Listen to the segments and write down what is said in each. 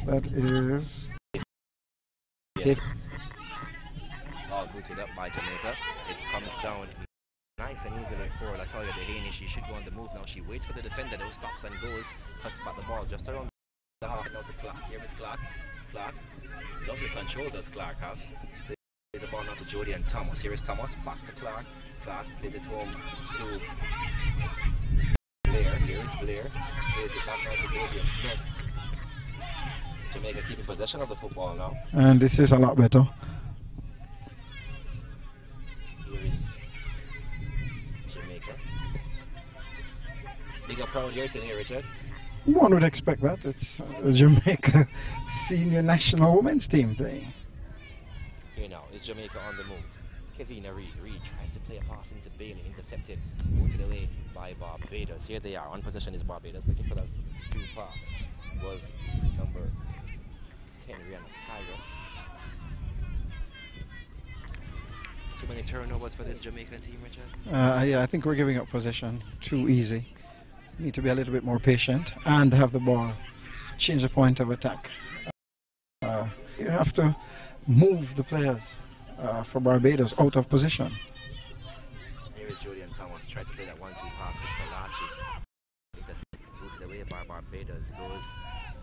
That is... Yes. All booted up by Jamaica. It comes down nice and easily for Latoya Dehaney. She should go on the move now. She waits for the defender, though, stops and goes, cuts back the ball just around the half now to Clark. Here is Clark. Clark, lovely control does Clark have. Plays the ball now to Jody and Thomas. Here is Thomas, back to Clark. Clark plays it home to Blair. Here is Blair. Plays it back now to David Smith. Jamaica keeping possession of the football now. And this is a lot better. Here is Jamaica. Big up crowd here today, Richard. One would expect that. It's the Jamaica senior national women's team playing. Here now is Jamaica on the move. Kevina Reed. Reed tries to play a pass into Bailey, intercepted, booted away by Barbados. Here they are. On possession is Barbados, looking for that through pass. Was number 10, Rihanna Cyrus. Too many turnovers for this Jamaican team, Richard? Yeah, I think we're giving up possession too easy. Need to be a little bit more patient and have the ball change the point of attack. You have to move the players for Barbados out of position. Here is Jody and Thomas try to play that 1-2 pass with Palachi. It's booted away by Barbados, goes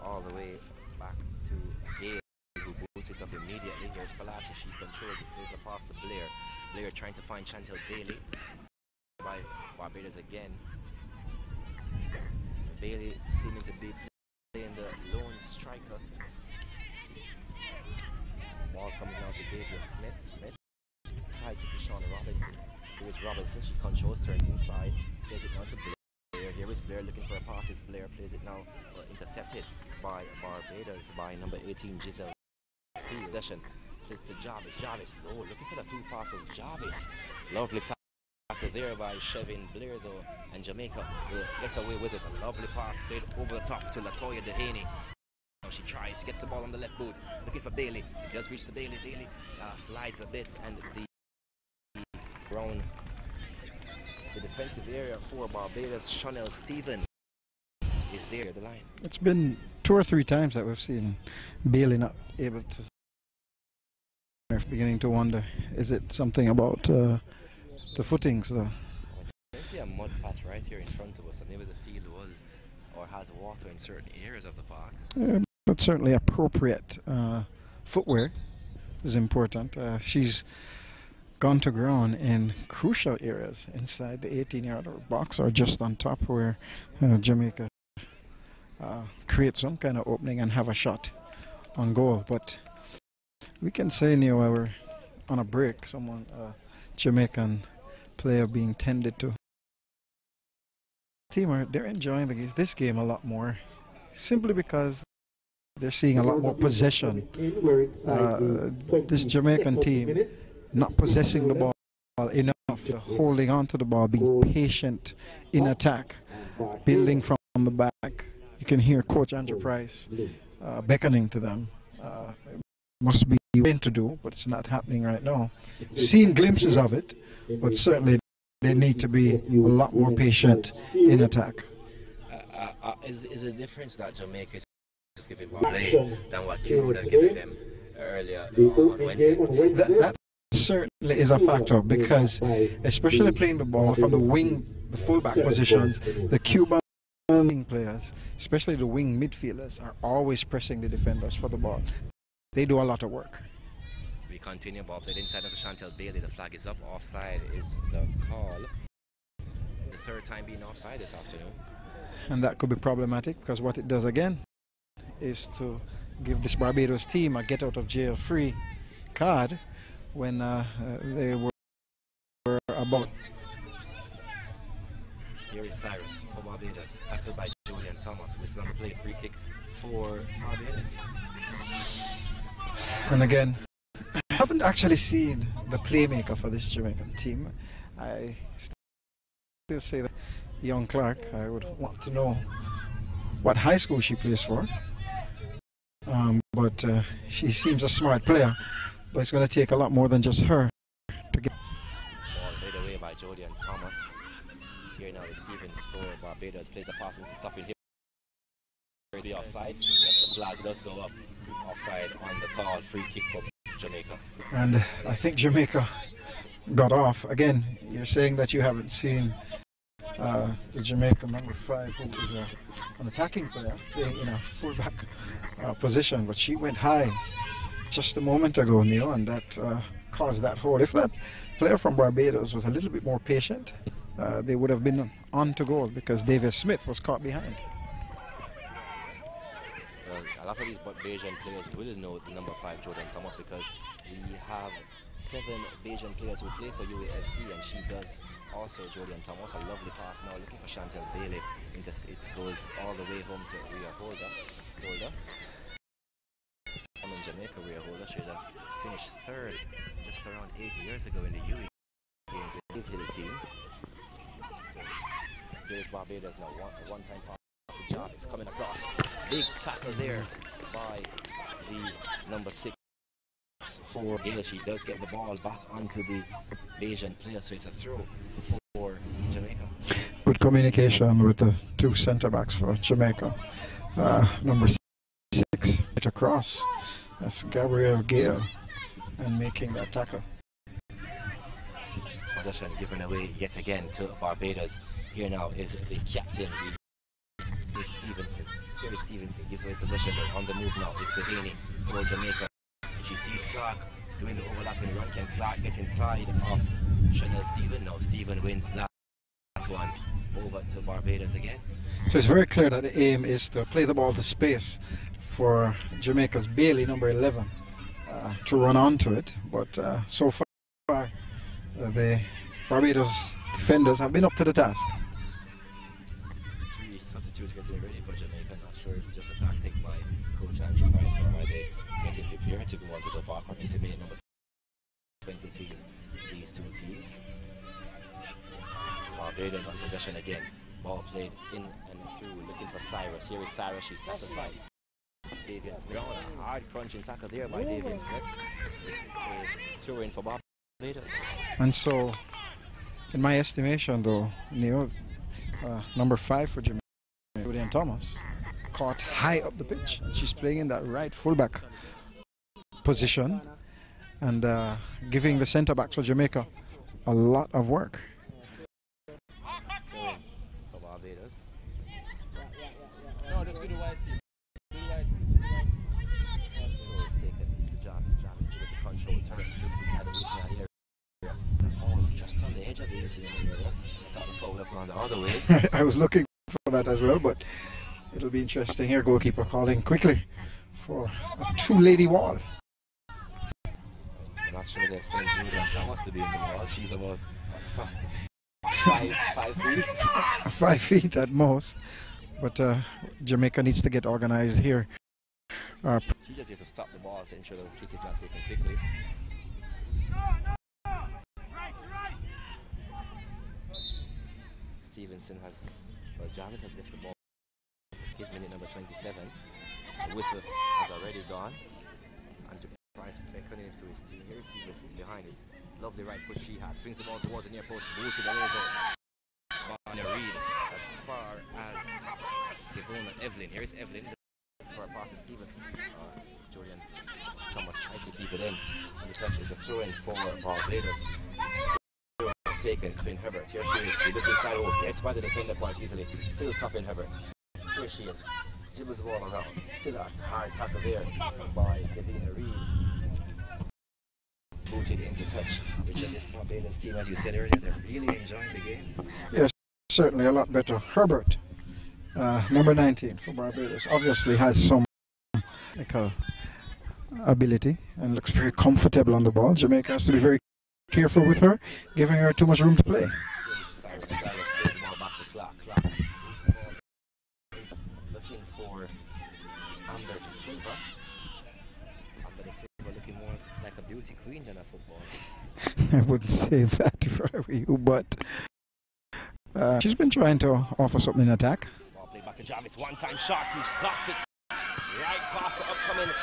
all the way back to Gale, who boots it up immediately. Here's Palachi, she controls it, plays the pass to Blair. Blair trying to find Chantel Bailey by Barbados again. Bailey seeming to be playing the lone striker. Ball comes now to David Smith. Smith side to Deshaun Robinson. Here is Robinson. She controls, turns inside, plays it now to Blair. Here is Blair looking for a pass. Blair plays it now, intercepted by Barbados by number 18 Giselle. Possession plays to Jarvis. Jarvis. Oh, looking for the two pass was Jarvis. Lovely tackle there by Chevin Blair though, and Jamaica will get away with it. A lovely pass played over the top to Latoya Dehaney. Now she tries, gets the ball on the left boot, looking for Bailey. It does reach to Bailey. Bailey slides a bit, and the defensive area for Barbados, Chanel Stephen, is there, the line. It's been 2 or 3 times that we've seen Bailey not able to. We're beginning to wonder, is it something about the footings though? I see a mud patch right here in front of us, and maybe the field was or has water in certain areas of the park. But certainly appropriate footwear is important. She's gone to ground in crucial areas inside the 18-yard box or just on top where Jamaica create some kind of opening and have a shot on goal. But we can say near while we're on a break, someone Jamaican player being tended to. They're enjoying this game a lot more, simply because they're seeing a lot more possession. This Jamaican team not possessing the ball enough, holding on to the ball, being patient in attack, building from the back. You can hear Coach Andrew Price beckoning to them. Must be a thing to do, but it's not happening right now. Seen glimpses of it, but certainly they need to be a lot more patient in attack. Is the difference that Jamaica is just giving more play than what Cuba would have given them earlier on Wednesday? That certainly is a factor, because especially playing the ball from the wing, the fullback positions, the Cuban players, especially the wing midfielders, are always pressing the defenders for the ball. They do a lot of work. We continue, ball played inside of Chantel Bailey. The flag is up. Offside is the call. The third time being offside this afternoon. And that could be problematic, because what it does again is to give this Barbados team a get out of jail free card when they were about. Here is Cyrus for Barbados, tackled by Julian Thomas. Whistle on the play, free kick for Barbados. And again, I haven't actually seen the playmaker for this Jamaican team. I still say that young Clark, I would want to know what high school she plays for. But she seems a smart player, but it's going to take a lot more than just her to get. Ball made away by Jody and Thomas. Here now is Stevens for Barbados, plays a pass into top in here. the offside. Yes, the flag does go up. Offside on the call. Free kick for Jamaica. And I think Jamaica got off. Again, you're saying that you haven't seen the Jamaica number 5, who is an attacking player, playing in a fullback position, but she went high just a moment ago, Neil, and that caused that hole. If that player from Barbados was a little bit more patient, they would have been on to goal because Davis Smith was caught behind. A lot of these Bajan players will know the number 5 Jordan Thomas, because we have 7 Bajan players who play for UAFC, and she does also. Jordan Thomas, a lovely pass now, looking for Chantel Bailey. It goes all the way home to Rhea Holder. In Jamaica, Rhea Holder should have finished 3rd just around 8 years ago in the UE games with the little team. So here's Barbados now, one-time pass to Jarvis coming across. Big tackle there by the number 6 for Gale. She does get the ball back onto the Bajan player, so it's a throw for Jamaica. Good communication with the 2 centre-backs for Jamaica. Number 6 hit across. That's Gabrielle Gale, and making that tackle. Possession given away yet again to Barbados. Here now is the captain, Stevenson. Here is Stevenson, gives away possession. On the move now is Devaney for Jamaica. She sees Clark doing the overlapping run. Can Clark get inside of Chanel Stephen? No, Stephen wins that one. Over to Barbados again. So it's very clear that the aim is to play the ball to space for Jamaica's Bailey, number 11, to run onto it. But so far, the Barbados defenders have been up to the task. 3 substitutes getting ready for Jamaica. Not sure if it's just a tactic by Coach Andrew Price, or are they getting prepared to go onto the park or intimate number 22, these 2 teams. Barbados on possession again. Ball played in and through, looking for Cyrus. Here is Cyrus. She's trying to fight Davian Smith. A hard crunching tackle there by Davian Smith. It's a throw in for Barbados. And so, in my estimation, though, Neil, number 5 for Jamaica, Julian Thomas, caught high up the pitch, and she's playing in that right fullback position and giving the centre backs for Jamaica a lot of work. For Barbados. No, just do the white piece. Do the white So it's taken to Jarvis. Jarvis able to control turn. Looks inside the 18-yard area. The foul just on the edge of the 18-yard area. I thought the foul would have gone the other way. I was looking for that as well, but it'll be interesting here. Goalkeeper calling quickly for a 2-lady wall. I'm not sure they've sent Julian Thomas to be in the wall. She's about 5 feet. 5 feet at most. But Jamaica needs to get organized here. She just has to stop the ball to ensure the kick is not taken quickly. Stevenson has, well, Jarvis has left the ball. Skip minute number 27. The whistle has already gone. And Price beckoning into his team. Here is Stevenson behind it. Lovely right foot she has. Swings the ball towards the near post. Booted over by Reed as far as Devona Evelyn. Here is Evelyn. For a pass to Stevenson. Julian Thomas tries to keep it in. And the touch is a throw-in for Barbados. Taken, Quinn Herbert. Here she is. He looks inside. Oh, gets by the defender quite easily. Still tough in Herbert. Here she is. Dribbles the ball around. Still a hard tackle there by Devina Reed. Booted into touch. Which in this Barbados team, as you said earlier, they're really enjoying the game. Yes, certainly a lot better. Herbert, number 19 for Barbados, obviously has some ability and looks very comfortable on the ball. Jamaica has to be very careful with her, giving her too much room to play. Cyrus plays the ball back to Clark. Looking for Amber De Silva. Amber De Silva looking more like a beauty queen than a footballer. I wouldn't say that if I were you, but she's been trying to offer something in attack. Ball played back to Jarvis. One-time shot. He slots it right past the upcoming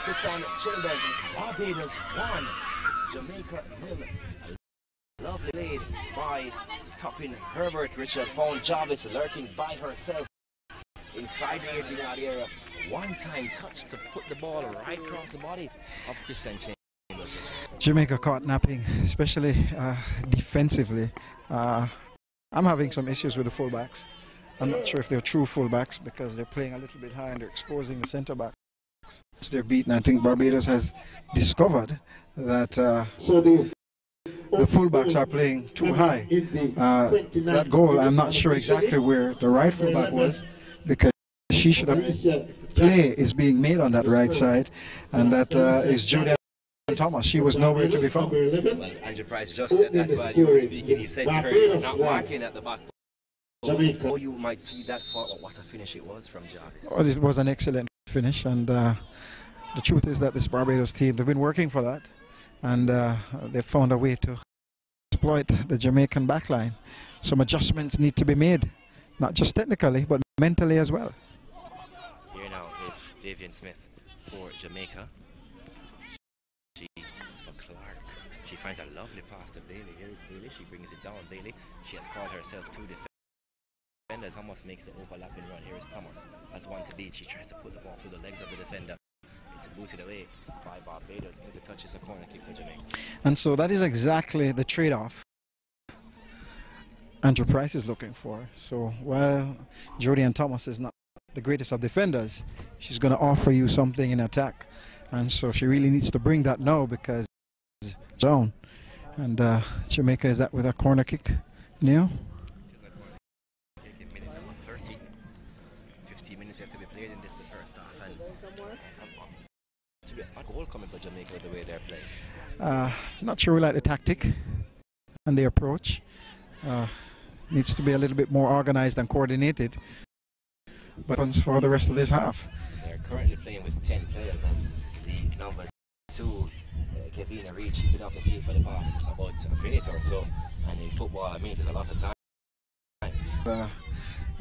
Christian Children. Barbados 1. Jamaica 0. Lovely lead by Toppin Herbert. Richard found Jarvis lurking by herself inside the 18-yard area. One-time touch to put the ball right across the body of Christian Chambers. Jamaica caught napping, especially defensively. I'm having some issues with the fullbacks. I'm not sure if they're true fullbacks because they're playing a little bit high and they're exposing the centre backs. They're beaten. I think Barbados has discovered that the fullbacks are playing too high. That goal, I'm not sure exactly where the right fullback was, because she should have play is being made on that right side, and that is Julian Thomas. She was nowhere to be found. Well, Andrew Price just said that while you were speaking. He said to her, "You're not marking at the back post." Or you might see that for what a finish it was from Jarvis. Oh, it was an excellent finish, and the truth is that this Barbados team, they've been working for that, and they've found a way to exploit the Jamaican backline. Some adjustments need to be made, not just technically, but mentally as well. Here now is Davian Smith for Jamaica. She is for Clark. She finds a lovely pass to Bailey. Here is Bailey. She brings it down. Bailey. She has called herself two defenders. Thomas makes the overlapping run. Here is Thomas. As one to beat. She tries to put the ball through the legs of the defender. It's booted away by Barbados. Into touches a corner kick for Jamaica. And so that is exactly the trade-off Andrew Price is looking for. So while Jodian Thomas is not the greatest of defenders, she's going to offer you something in attack. And so she really needs to bring that now, because zone. And Jamaica is that with a corner kick. Neil? Minute number 30. 15 minutes left to be played in this, the first half. And to get a goal coming for Jamaica the way they're playing. Not sure we like the tactic and the approach. Needs to be a little bit more organized and coordinated. But for the rest of this half. They're currently playing with 10 players as the number 2, Kevina Reed, she's been off the field for the past about a minute or so. And in football, a minute is a lot of time.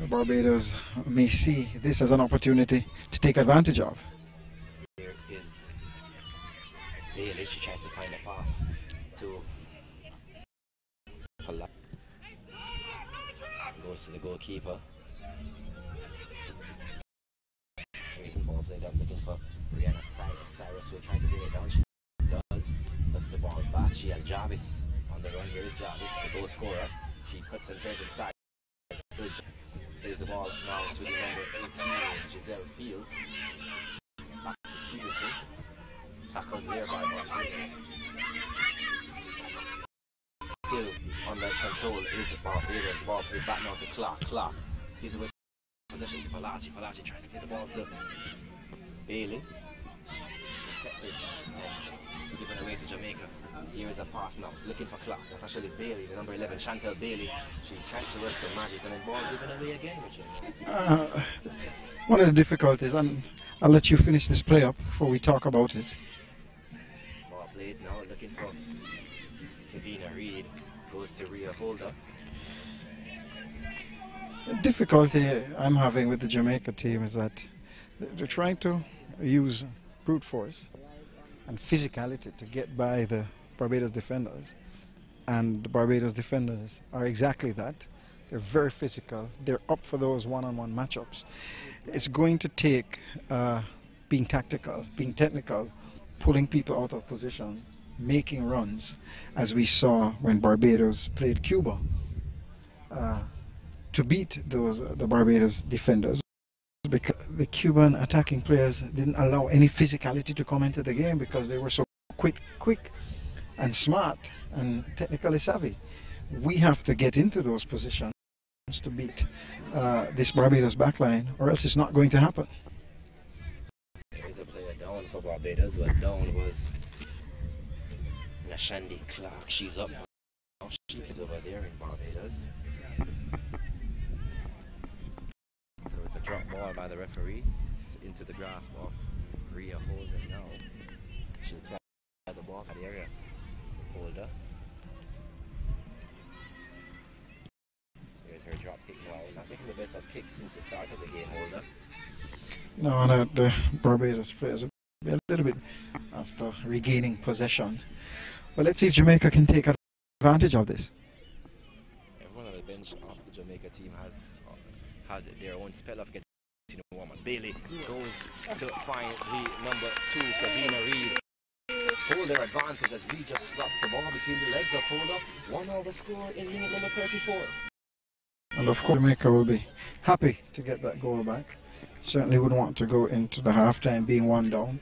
Barbados may see this as an opportunity to take advantage of. There is Bailey. She tries to find a pass to Clark. Goes to the goalkeeper. Here's the ball played up, looking for Brianna Cyrus, who trying to bring it down. She does. Puts the ball back. She has Jarvis on the run. Here is Jarvis, the goal scorer. She cuts and turns and starts. So plays the ball now to the number 18, Giselle Fields. Back to Stevenson. Tackled there by Barbados. Still under control is Barbados. Ball played back now to Clark. Clark gives away possession to Palachi. Palachi tries to play the ball to Bailey. Intercepted and given away to Jamaica. Here is a pass now, looking for Clark. That's actually Bailey, the number 11, Chantel Bailey. She tries to work some magic, and then ball given away again, Richard. One of the difficulties, and I'll let you finish this play up before we talk about it. Ball played now, looking for Kevina Reed. Goes to Rhea Holder. The difficulty I'm having with the Jamaica team is that they're trying to use brute force and physicality to get by the Barbados defenders, and the Barbados defenders are exactly that. They're very physical. They're up for those one-on-one matchups. It's going to take being tactical, being technical, pulling people out of position, making runs, as we saw when Barbados played Cuba, to beat the Barbados defenders, because the Cuban attacking players didn't allow any physicality to come into the game because they were so quick and smart and technically savvy. We have to get into those positions to beat this Barbados backline, or else it's not going to happen. There is a player down for Barbados, but down was Nashandi Clark. She's up now. She is over there in Barbados. So it's a drop ball by the referee. It's into the grasp of Rhea Holder now. She'll play the ball for the area. Holder. Here's her drop kick now. Not making the best of kicks since the start of the game, Holder. No, the Barbados players will be a little bit after regaining possession. But let's see if Jamaica can take advantage of this. Everyone on the bench of the Jamaica team has had their own spell of getting woman. Bailey goes to find the number 2, Kavina Reed. Holder advances as Reed just slots the ball between the legs of Holder. 1-all the score in minute number 34. And of course, Jamaica will be happy to get that goal back. Certainly would want to go into the halftime being 1 down.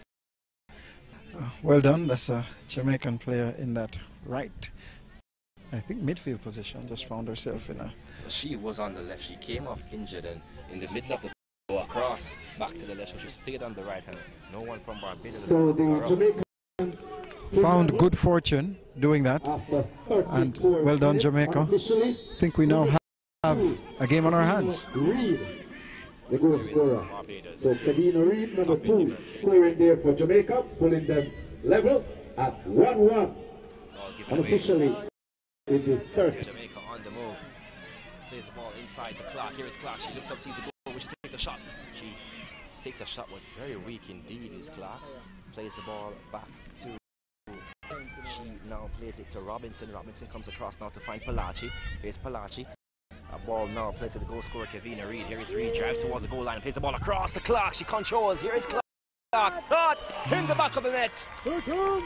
Well done. That's a Jamaican player in that right, I think, midfield position. Just found herself in a... She was on the left. She came off injured and in the middle of the go across back to the left. So she stayed on the right and no one from Barbados. So the Jamaican found good fortune doing that. And well done, Jamaica. I think we now have a game on our hands. Reed, the goal scorer. So Kavina Reed, number 2, scoring there for Jamaica, pulling them level at 1-1. Unofficially in the third. Jamaica on the move. Plays the ball inside to Clark. Here is Clark. She looks up, sees the goal. Will she take the shot? She takes a shot, but very weak indeed is Clark. Plays the ball back to... She now plays it to Robinson. Robinson comes across now to find Palachi. Here's Palachi. A ball now played to the goal scorer, Kavina Reed. Here is Reed, drives towards the goal line, plays the ball across to Clark. She controls. Here is Clark. But in the back of the net. The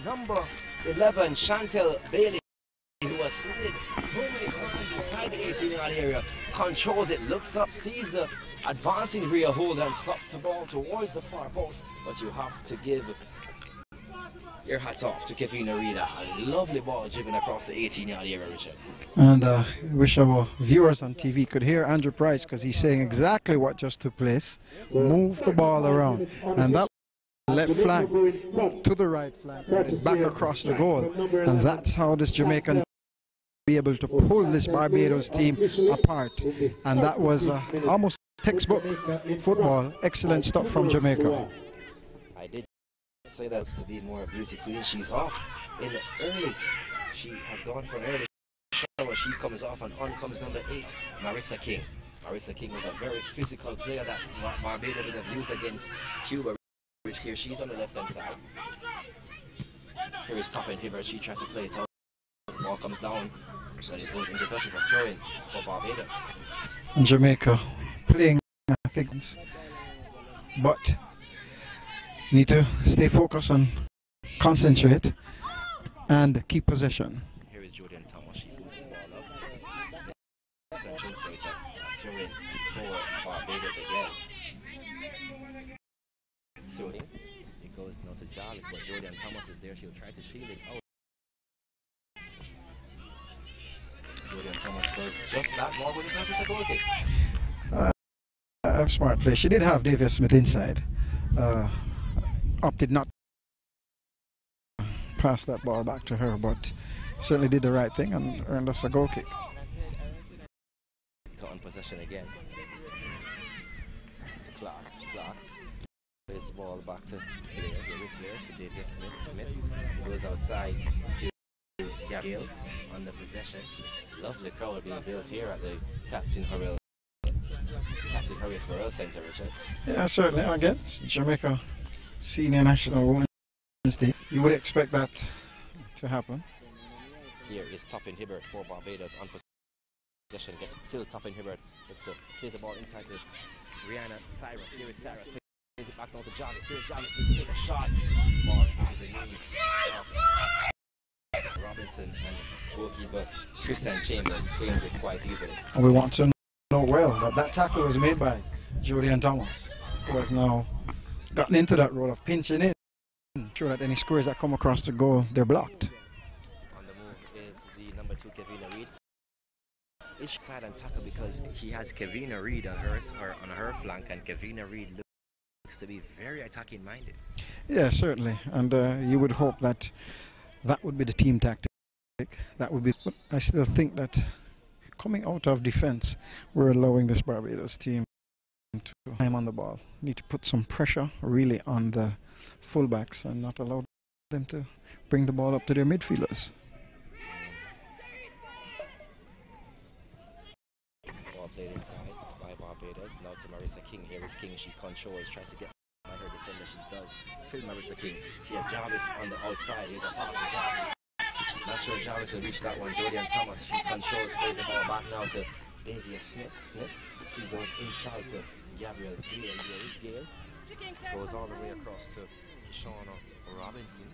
number 11, Chantel Bailey, who has slid so many times inside the 18-yard area, controls it, looks up, sees the advancing rear holder and slots the ball towards the far post. But you have to give your hats off to Kavina Reed. A lovely ball driven across the 18-yard area, Richard. And wish our viewers on TV could hear Andrew Price, because he's saying exactly what just took place. Move the ball around. And that left flank to the right flank, back across the goal. And that's how this Jamaican be able to pull this Barbados team apart. And that was almost textbook football. Excellent stuff from Jamaica. I did say that to be more beauty queen. She's off in the early. She has gone for an early shower. She comes off and on comes number 8, Marissa King. Marissa King was a very physical player that Barbados would have used against Cuba. Here she's on the left hand side. Here is Top and Hibbert. She tries to play it out. The ball comes down. When it goes into touches, a throw-in for Barbados. And Jamaica playing, I think, but need to stay focused and concentrate and keep possession. Here is Jordan Thomas. She boots the ball up. So it's a throw-in for Barbados again. So it goes now to Jarvis, but Jordan Thomas is there. She'll try to shield it out. Jordan Thomas does just that. More with the touch, a goal kick. A smart play. She did have Davia Smith inside. Opted not to pass that ball back to her, but certainly did the right thing and earned us a goal kick. On possession again. To Clark. Clark. Plays the ball back to Blair. Here is Blair to Davia Smith. Smith goes outside to Gabriel on the possession. Lovely crowd being built here at the Captain Harris World Center, Richard. Yeah, certainly. Again, Jamaica Senior National Women's Team. You would expect that to happen. Here is Toppin Hibbert for Barbados on possession. Gets still Toppin Hibbert. Let's play the ball inside to Rihanna Cyrus. Here is Cyrus. Plays it back down to Jarvis. Here's Jarvis. Let's take a shot. Ball is a knee of Robinson, and goalkeeper Christian Chambers claims it quite easily. And we want to know well that that tackle was made by Jodian Thomas, who has now gotten into that role of pinching in. Sure that any squares that come across the goal, they're blocked. On the move is the number 2, Kavina Reed. It's side and tackle because he has Kavina Reed on her flank, and Kavina Reed looks to be very attacking minded. Yeah, certainly, and you would hope that that would be the team tactic. That would be. But I still think that coming out of defense, we're allowing this Barbados team to time on the ball. Need to put some pressure really on the fullbacks and not allow them to bring the ball up to their midfielders. Ball played inside by Barbados. Now to Marissa King. Here is King. She controls, tries to get by her defender. She does. Still Marissa King. She has Jarvis on the outside. Here's a pass to Jarvis. Not sure Jarvis will reach that one. Jodian Thomas. She controls, plays the ball back now to Davia Smith. She goes inside to Gabriel Gale. Here is Gale. Goes all the way across to Shauna Robinson.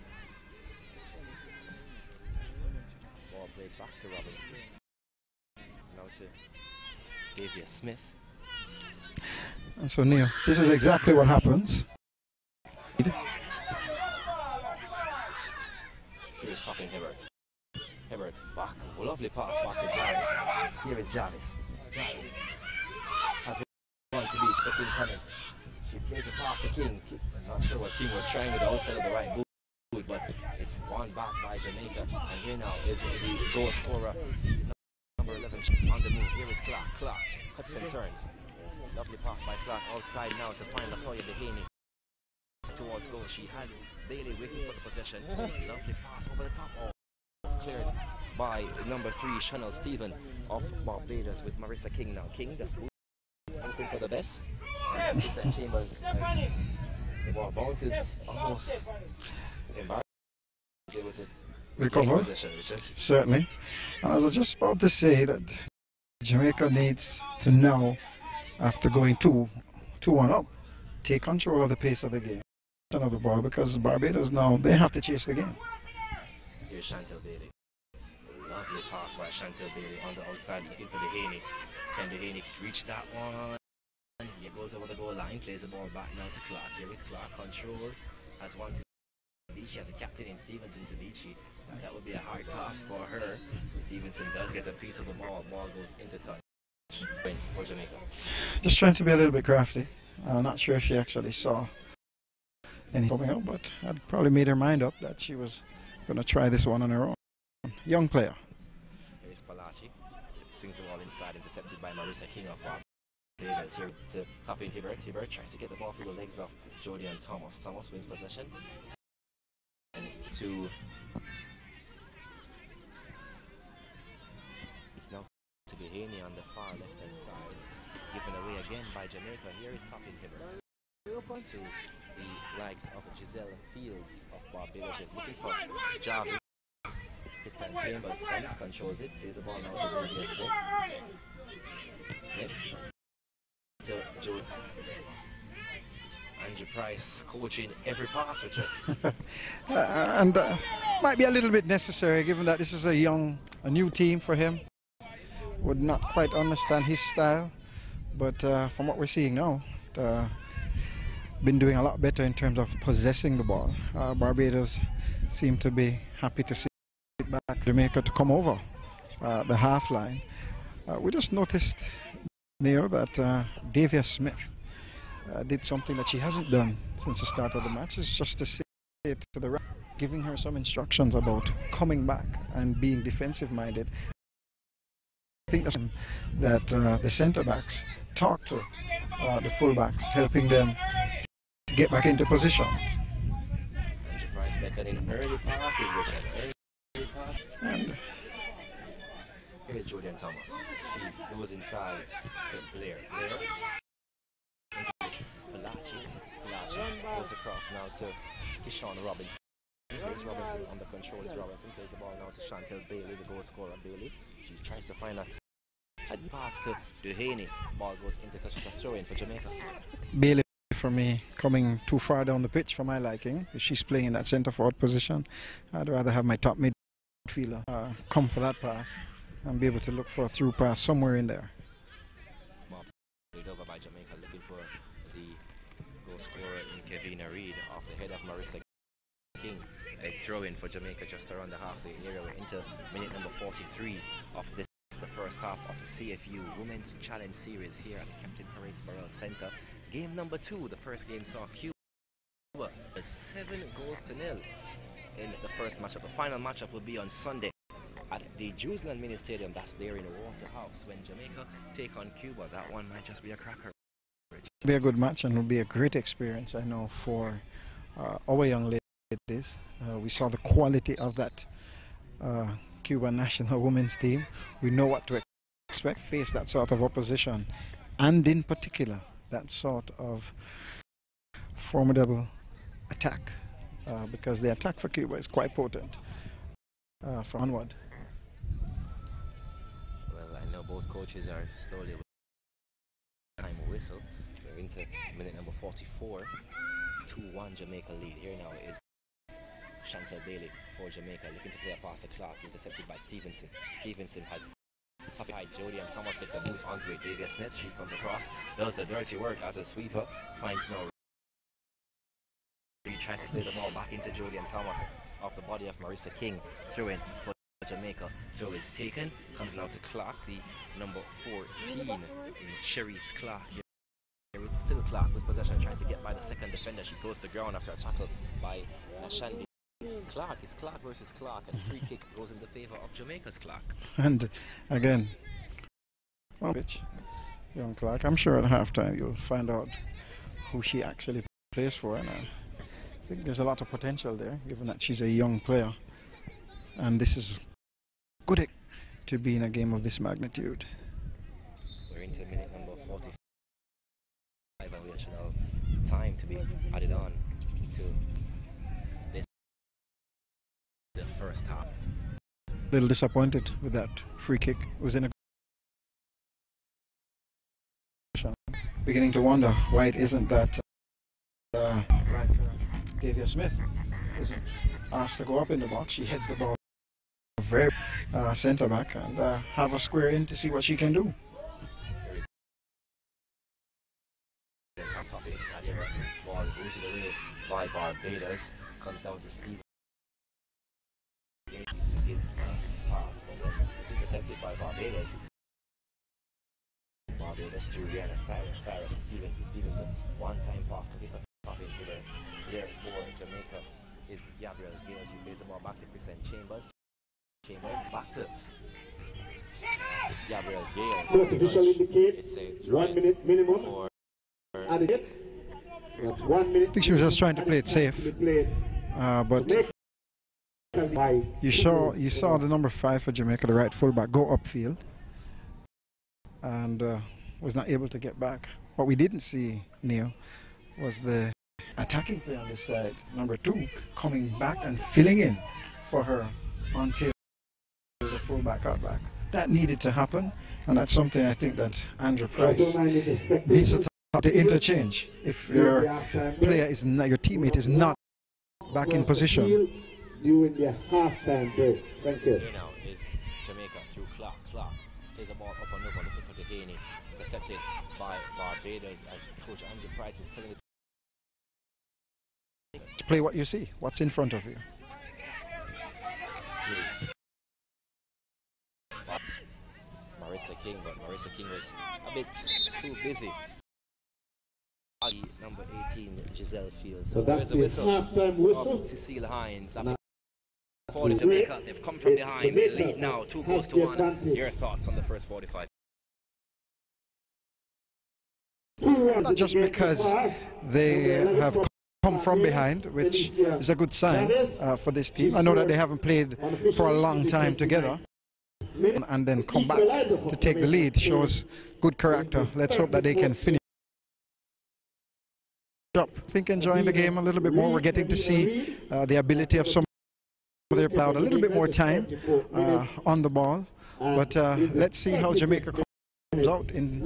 Ball played back to Robinson. Now to Davia Smith. And so, Neil, this is exactly what happens. Here's Topping Hibbert. Hibbert back. Lovely pass back to Jarvis. Here is Jarvis. Jarvis has one to beat. Second coming. She plays a pass to King. Not sure what King was trying with the outside of the right boot, but it's won back by Jamaica. And here now is the goal scorer, number 11, on the move. Here is Clark. Clark cuts and turns. Lovely pass by Clark outside now to find Latoya Dehaney towards goal. She has Bailey waiting for the possession. Lovely pass over the top. Cleared by number 3, Chanel Stephen of Barbados with Marissa King now. King just hoping for the best. And Chambers, the ball bounces almost embarrassed. Able to recover. Possession, Richard. Certainly. And I was just about to say that Jamaica needs to now, after going 2-1 up, take control of the pace of the game. Of the ball, because Barbados now, they have to chase the game. Here's Chantel Bailey. Lovely pass by Chantel Bailey on the outside looking for Dehaney. Can Dehaney reach that one? He goes over the goal line, plays the ball back now to Clark. Here is Clark, controls, has one to beat. She has a captain in Stevenson to beat. That would be a hard task for her. Stevenson does get a piece of the ball. Ball goes into touch for Jamaica. Just trying to be a little bit crafty. I'm not sure if she actually saw anything coming up, but I'd probably made her mind up that she was going to try this one on her own. Young player. Here's Palachi. Swings the ball inside, intercepted by Marissa King of Barbados. Here to top in Hibbert. Hibbert tries to get the ball through the legs of Jody and Thomas. Thomas wins possession. And to... It's now to Dehaney on the far left-hand side. Given away again by Jamaica. Here is topping Hibbert. To the likes of Giselle Fields of Barbados. She's looking for Jarvis. Christian Chambers controls it. There's the ball now to Davia Smith. Smith. To Joe. Andrew Price coaching every pass, Richard. And might be a little bit necessary given that this is a new team for him. Would not quite understand his style, but from what we're seeing now, been doing a lot better in terms of possessing the ball. Barbados seem to be happy to see it back Jamaica to come over the half line. We just noticed, Neo, that Davia Smith did something that she hasn't done since the start of the match. Is just to say it to the ref, giving her some instructions about coming back and being defensive minded. I think that's that the centre backs talk to the full backs, helping them to get back into position. Enterprise beckoning early passes, Richard. Early pass. And here's Jordan Thomas. She goes inside to Blair. Blair into Palachi goes across now to Deshaun Robinson. Here's Robinson under control. Robinson plays the ball now to Chantel Bailey, the goal scorer Bailey. She tries to find a pass to Dehaney. Ball goes into touch. It's a throw-in for Jamaica. Bailey, for me, coming too far down the pitch for my liking. If she's playing in that centre forward position, I'd rather have my top midfielder come for that pass and be able to look for a through pass somewhere in there. Ball played over by Jamaica, looking for the goal scorer in Kevina Reid off the head of Marissa King. A throw-in for Jamaica just around the halfway area. We're into minute number 43 of this. The first half of the CFU Women's Challenge Series here at the Captain Horace Burrell Center. Game number 2, the first game saw Cuba 7-0 in the first matchup. The final matchup will be on Sunday at the Jerusalem Mini Stadium. That's there in the Waterhouse when Jamaica take on Cuba. That one might just be a cracker. It'll be a good match and will be a great experience, I know, for our young ladies. We saw the quality of that Cuban national women's team. We know what to expect, face that sort of opposition, and in particular that sort of formidable attack, because the attack for Cuba is quite potent from onward. Well, I know Both coaches are slowly time whistle. We're into minute number 44. 2-1 Jamaica lead. Here now is Chantel Bailey for Jamaica, looking to play a pass to Clark, intercepted by Stevenson. Stevenson has top behind Jody, and Thomas gets a boot onto it. Davia Smith, she comes across, does the dirty work as a sweeper, finds no. He tries to play the ball back into Jody and Thomas off the body of Marissa King. Throw in for Jamaica. Throw is taken. Comes now to Clark, the number 14, Cherise Clark. Still Clark with possession, tries to get by the second defender. She goes to ground after a tackle by Nashandi. Clark is Clark versus Clark, and free kick goes in the favor of Jamaica's Clark. And again, well, young Clark, I'm sure at halftime you'll find out who she actually plays for, and I think there's a lot of potential there, given that she's a young player, and this is good to be in a game of this magnitude. We're into minute number 45, and we have time to be added on to this, the first half. A little disappointed with that free kick. It was in a beginning to wonder why it isn't that Davia Smith isn't asked to go up in the box. She heads the ball very centre back and have a square in to see what she can do. Ball goes away by Barbados, comes down to Steve. Gives a pass, and then it's intercepted by Barbados. Barbados to Rihanna Cyrus to Stevenson. One-time pass to pick up top in here. Clear for Jamaica is Gabriel Gales. She plays the ball back to Kristen Chambers. Back to Gabriel Gale. Court official indicate it's a 1 minute minimum. For 1 minute. I think she was just trying to play it safe, but you saw the number 5 for Jamaica, the right fullback, go upfield and was not able to get back. What we didn't see, Neil, was the attacking player on this side, number 2, coming back and filling in for her until the fullback got back. That needed to happen, and that's something I think that Andrew Price needs to talk to interchange. If your player is not, your teammate is not back in position. During the halftime break. Thank you. Here now is Jamaica through Clark. Clark plays the ball up and over, looking for Dehaney. Intercepted by Barbados as Coach Andrew Price is telling it to play what you see, what's in front of you. Marissa King, but Marissa King was a bit too busy. Number 18, Giselle Fields. So that's the halftime whistle of Cecile Hines. After for Jamaica, they've come from behind. They lead now, 2 goals to 1. Your thoughts on the first 45? Not just because they have come from behind, which is a good sign for this team. I know that they haven't played for a long time together, and then come back to take the lead shows good character. Let's hope that they can finish up. I think enjoying the game a little bit more. We're getting to see the ability of some of their players, a little bit more time on the ball, but let's see how Jamaica comes out in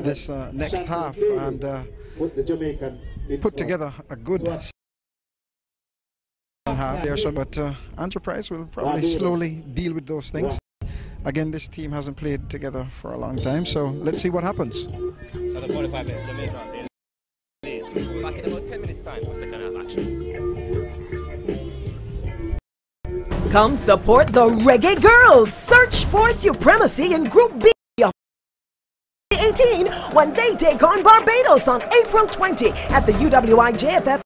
this next half and put together a good half there. So, but Andrew Price will probably slowly deal with those things. Again, this team hasn't played together for a long time, so let's see what happens. So the 45 minutes, Jamaica back in about 10 minutes time for second half action. Come support the Reggae Girls. Search for supremacy in Group B of 18 when they take on Barbados on April 20 at the UWI JFF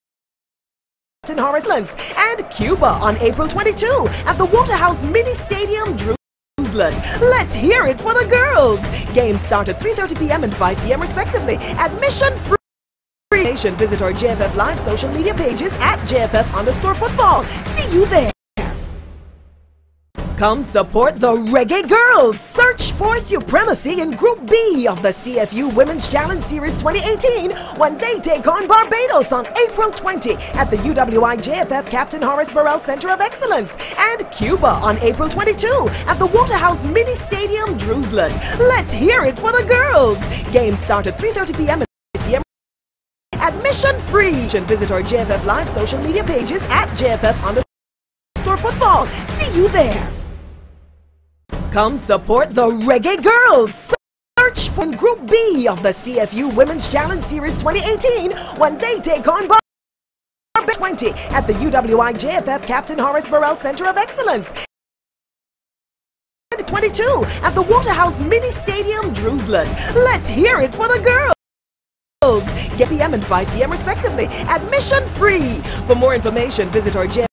in Horace Lands, and Cuba on April 22 at the Waterhouse Mini Stadium, Jerusalem. Let's hear it for the girls. Games start at 3:30 p.m. and 5 p.m. respectively. Admission free. Nation, visit our JFF Live social media pages at JFF_football. See you there. Come support the Reggae Girls. Search for supremacy in Group B of the CFU Women's Challenge Series 2018 when they take on Barbados on April 20 at the UWI JFF Captain Horace Burrell Center of Excellence, and Cuba on April 22 at the Waterhouse Mini Stadium, Jerusalem. Let's hear it for the girls. Games start at 3:30 p.m. and 5 p.m. Admission free. Visit our JFF Live social media pages at JFF_football. See you there. Come support the Reggae Girls. Search for Group B of the CFU Women's Challenge Series 2018 when they take on Barbados 20 at the UWI JFF Captain Horace Burrell Center of Excellence, and 22 at the Waterhouse Mini Stadium, Jerusalem. Let's hear it for the girls. Get p.m. and 5 p.m. respectively. Admission free. For more information, visit our JFF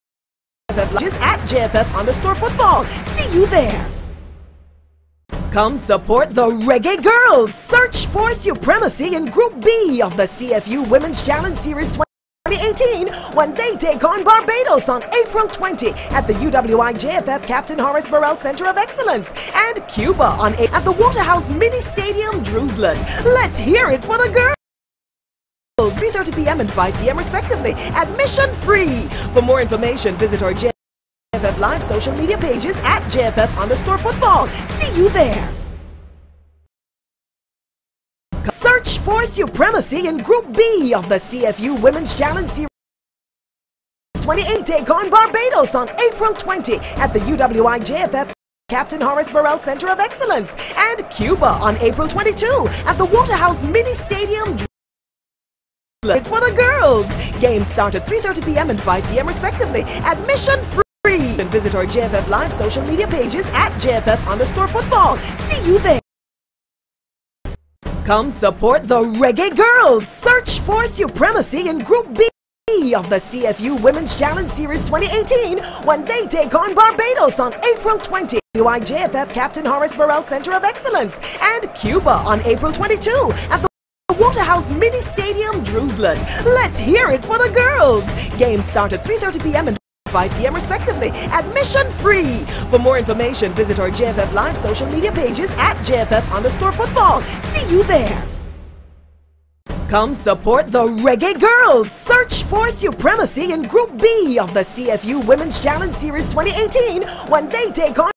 pages at JFF_football. See you there. Come support the Reggae Girls. Search for supremacy in Group B of the CFU Women's Challenge Series 2018 when they take on Barbados on April 20 at the UWI JFF Captain Horace Burrell Center of Excellence, and Cuba on at the Waterhouse Mini Stadium, Jerusalem. Let's hear it for the girls. 3:30 p.m. and 5 p.m. respectively. Admission free. For more information, visit our JFF Live social media pages at JFF_football. See you there. Search for supremacy in Group B of the CFU Women's Challenge Series 28. Take on Barbados on April 20 at the UWI JFF Captain Horace Burrell Center of Excellence, and Cuba on April 22 at the Waterhouse Mini Stadium for the girls. Games start at 3:30 p.m. and 5 p.m. respectively. Admission free. And visit our JFF Live social media pages at JFF_football. See you there. Come support the Reggae Girls. Search for supremacy in Group B of the CFU Women's Challenge Series 2018 when they take on Barbados on April 20. UWI JFF Captain Horace Burrell Center of Excellence, and Cuba on April 22 at the Waterhouse Mini Stadium, Jerusalem. Let's hear it for the girls. Games start at 3:30 p.m. and 5 p.m. respectively. Admission free. For more information, visit our JFF Live social media pages at JFF_football. See you there. Come support the Reggae Girls. Search for supremacy in Group B of the CFU Women's Challenge Series 2018 when they take on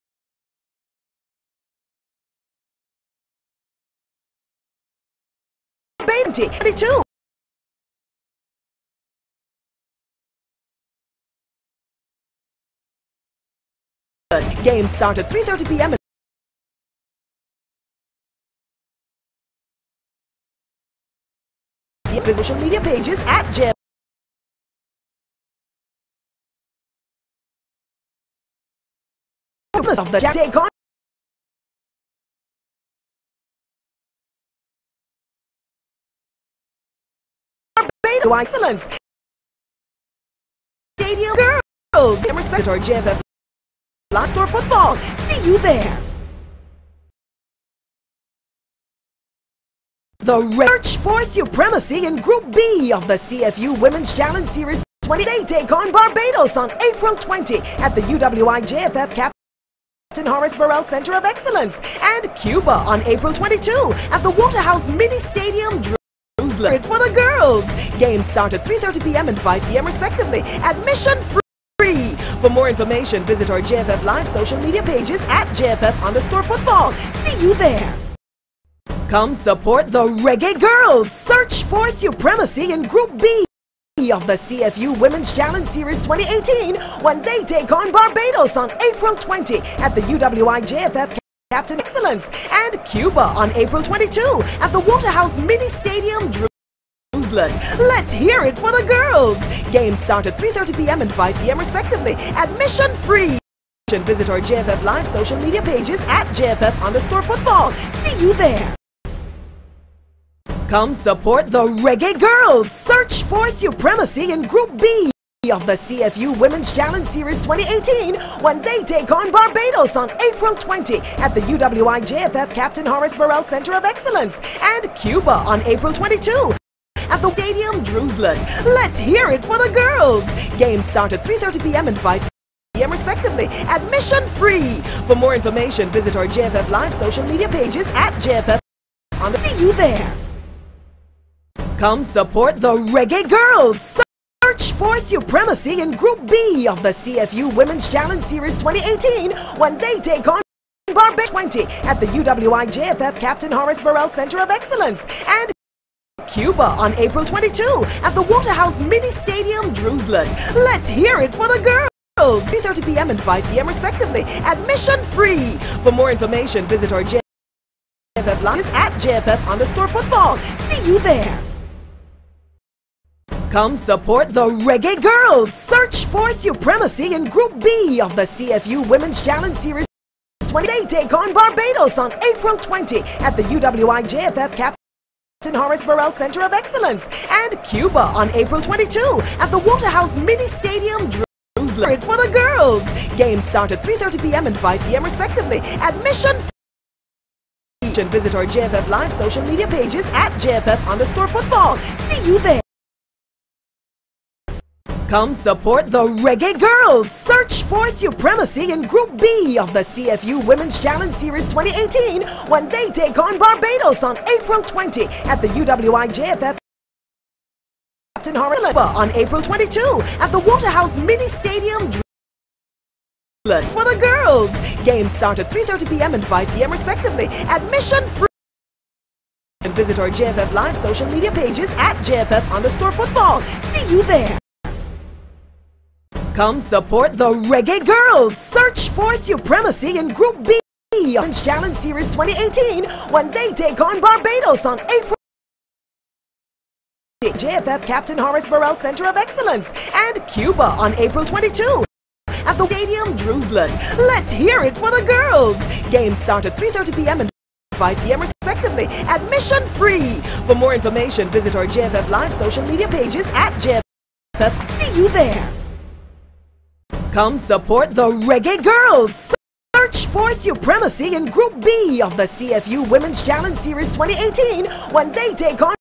22. Games start at 3:30 p.m. Social media pages at JFF of the take on Barbados Excellence Stadium Girls. Respect our JFF Football. See you there. The Search for supremacy in Group B of the CFU Women's Challenge Series 20. They take on Barbados on April 20 at the UWI JFF Captain Horace Burrell Center of Excellence, and Cuba on April 22 at the Waterhouse Mini Stadium, Jerusalem. For the girls. Games start at 3:30 p.m. and 5 p.m. respectively. Admission free. For more information, visit our JFF Live social media pages at JFF_football. See you there. Come support the Reggae Girls. Search for supremacy in Group B of the CFU Women's Challenge Series 2018 when they take on Barbados on April 20 at the UWI JFF Captain Excellence, and Cuba on April 22 at the Waterhouse Mini Stadium, Jerusalem. Let's hear it for the girls. Games start at 3:30 p.m. and 5 p.m. respectively. Admission free. Visit our JFF Live social media pages at JFF_football. See you there. Come support the Reggae Girls. Search for supremacy in Group B of the CFU Women's Challenge Series 2018 when they take on Barbados on April 20 at the UWI JFF Captain Horace Burrell Center of Excellence, and Cuba on April 22 at the Stadium, Jerusalem. Let's hear it for the girls. Games start at 3:30 p.m. and 5 p.m. p.m. respectively. Admission free. For more information, visit our JFF Live social media pages at JFF. See you there. Come support the Reggae Girls. Search for supremacy in Group B of the CFU Women's Challenge Series 2018 when they take on Barbados 20 at the UWI JFF Captain Horace Burrell Center of Excellence and Cuba on April 22 at the Waterhouse Mini Stadium, Jerusalem. Let's hear it for the girls. 3:30 p.m. and 5 p.m. respectively. Admission free. For more information, visit our JFF Live at JFF_football. See you there. Come support the Reggae Girls. Search for supremacy in Group B of the CFU Women's Challenge Series 20. They take on Barbados on April 20 at the UWI JFF Captain Horace Burrell Center of Excellence and Cuba on April 22 at the Waterhouse Mini Stadium, Jerusalem. For the girls. Games start at 3:30 p.m. and 5 p.m. respectively. Admission free. Visit our JFF Live social media pages at JFF_football. See you there. Come support the Reggae Girls. Search for supremacy in Group B of the CFU Women's Challenge Series 2018 when they take on Barbados on April 20 at the UWI JFF Captain Horace on April 22 at the Waterhouse Mini Stadium, Jerusalem. For the girls. Games start at 3:30 p.m. and 5 p.m. respectively. Admission free. And visit our JFF Live social media pages at JFF_football. See you there. Come support the Reggae Girls. Search for supremacy in Group B of the Women's Challenge Series 2018 when they take on Barbados on April JFF Captain Horace Burrell Center of Excellence and Cuba on April 22 at the Stadium, Jerusalem. Let's hear it for the girls. Games start at 3:30 p.m. and 5 p.m. respectively. Admission free. For more information, visit our JFF Live social media pages at JFF. See you there. Come support the Reggae Girls. Search for supremacy in Group B of the CFU Women's Challenge Series 2018 when they take on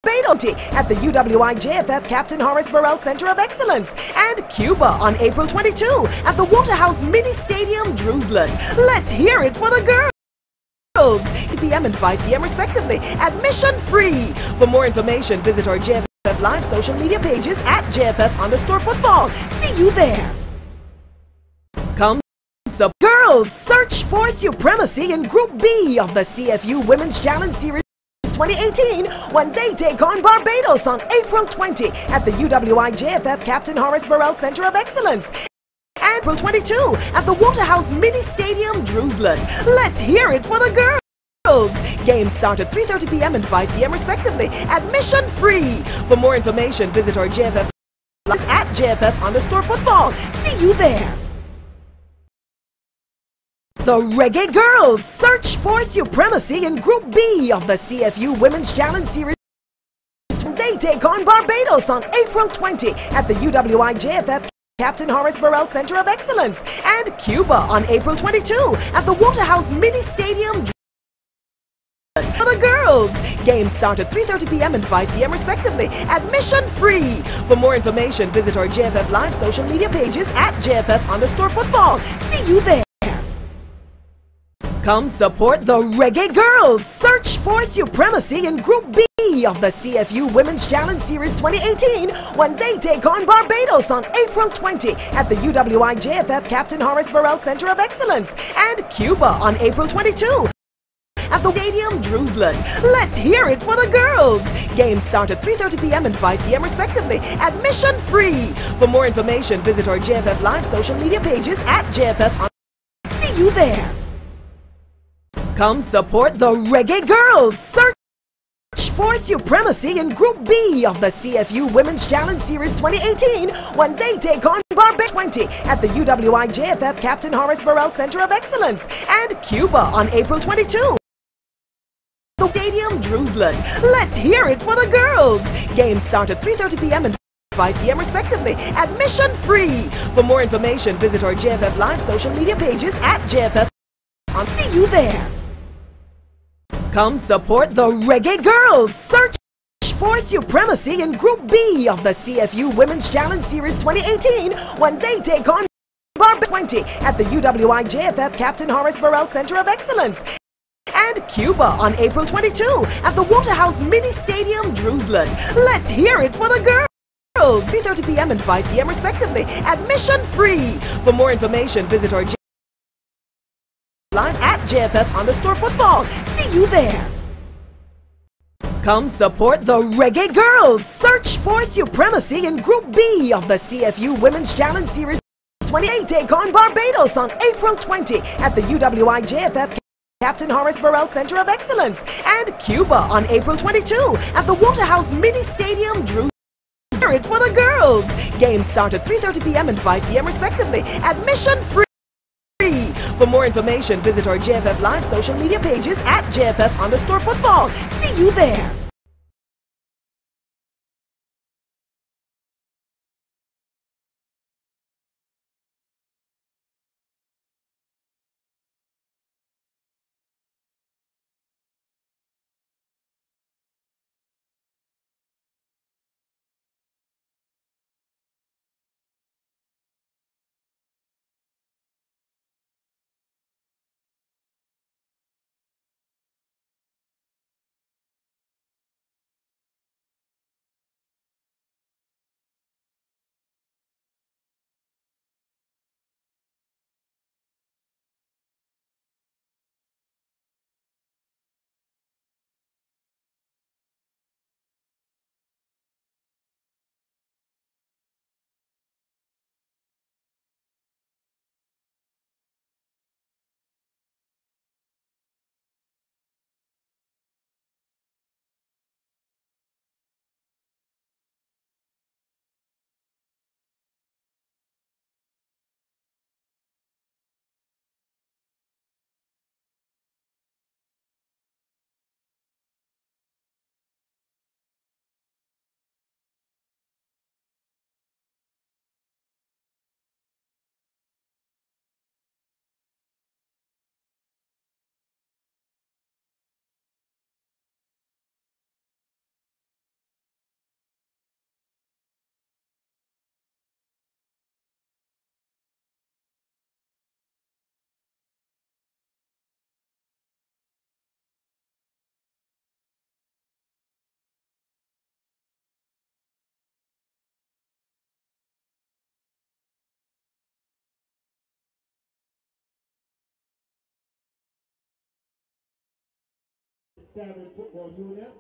Barbados at the UWI JFF Captain Horace Burrell Center of Excellence and Cuba on April 22 at the Waterhouse Mini Stadium, Jerusalem. Let's hear it for the girls. 8 p.m. and 5 p.m. respectively. Admission free. For more information, visit our JFF Live social media pages at JFF_football. See you there. Come support girls. Search for supremacy in Group B of the CFU Women's Challenge Series 2018 when they take on Barbados on April 20 at the UWI JFF Captain Horace Burrell Center of Excellence and April 22 at the Waterhouse Mini Stadium, Jerusalem. Let's hear it for the girls. Games start at 3:30 p.m. and 5 p.m. respectively. Admission free. For more information, visit our JFF at JFF_football. See you there. The Reggae Girls. Search for supremacy in Group B of the CFU Women's Challenge Series. They take on Barbados on April 20 at the UWI JFF Captain Horace Burrell Center of Excellence and Cuba on April 22 at the Waterhouse Mini Stadium, for the girls. Games start at 3:30 p.m. and 5 p.m. respectively. Admission free. For more information, visit our JFF Live social media pages at JFF_football. See you there. Come support the Reggae Girls. Search for supremacy in Group B of the CFU Women's Challenge Series 2018 when they take on Barbados on April 20 at the UWI JFF Captain Horace Burrell Center of Excellence and Cuba on April 22 at the Stadium, Jerusalem. Let's hear it for the girls. Games start at 3:30 p.m. and 5 p.m. respectively. Admission free. For more information, visit our JFF Live social media pages at JFF. See you there. Come support the Reggae Girls. Search for supremacy in Group B of the CFU Women's Challenge Series 2018 when they take on Barbados 20 at the UWI JFF Captain Horace Burrell Center of Excellence and Cuba on April 22 the Stadium, Jerusalem. Let's hear it for the girls. Games start at 3:30 p.m. and 5 p.m. respectively. Admission free. For more information, visit our JFF Live social media pages at JFF. I'll see you there. Come support the Reggae Girls. Search for supremacy in Group B of the CFU Women's Challenge Series 2018 when they take on 20 at the UWI JFF Captain Horace Burrell Center of Excellence. And Cuba on April 22 at the Waterhouse Mini Stadium, Drewsland. Let's hear it for the girls. 3:30 p.m. and 5 p.m. respectively. Admission free. For more information, visit our live at JFF_football. See you there. Come support the Reggae Girls. Search for supremacy in Group B of the CFU Women's Challenge Series 28. Take on Barbados on April 20 at the UWI JFF Captain Horace Burrell Center of Excellence. And Cuba on April 22 at the Waterhouse Mini Stadium, Drewsland. Hear it for the girls. Games start at 3:30 p.m. and 5 p.m. respectively. Admission free. For more information, visit our JFF Live social media pages at JFF_football. See you there. Diamond Football Union,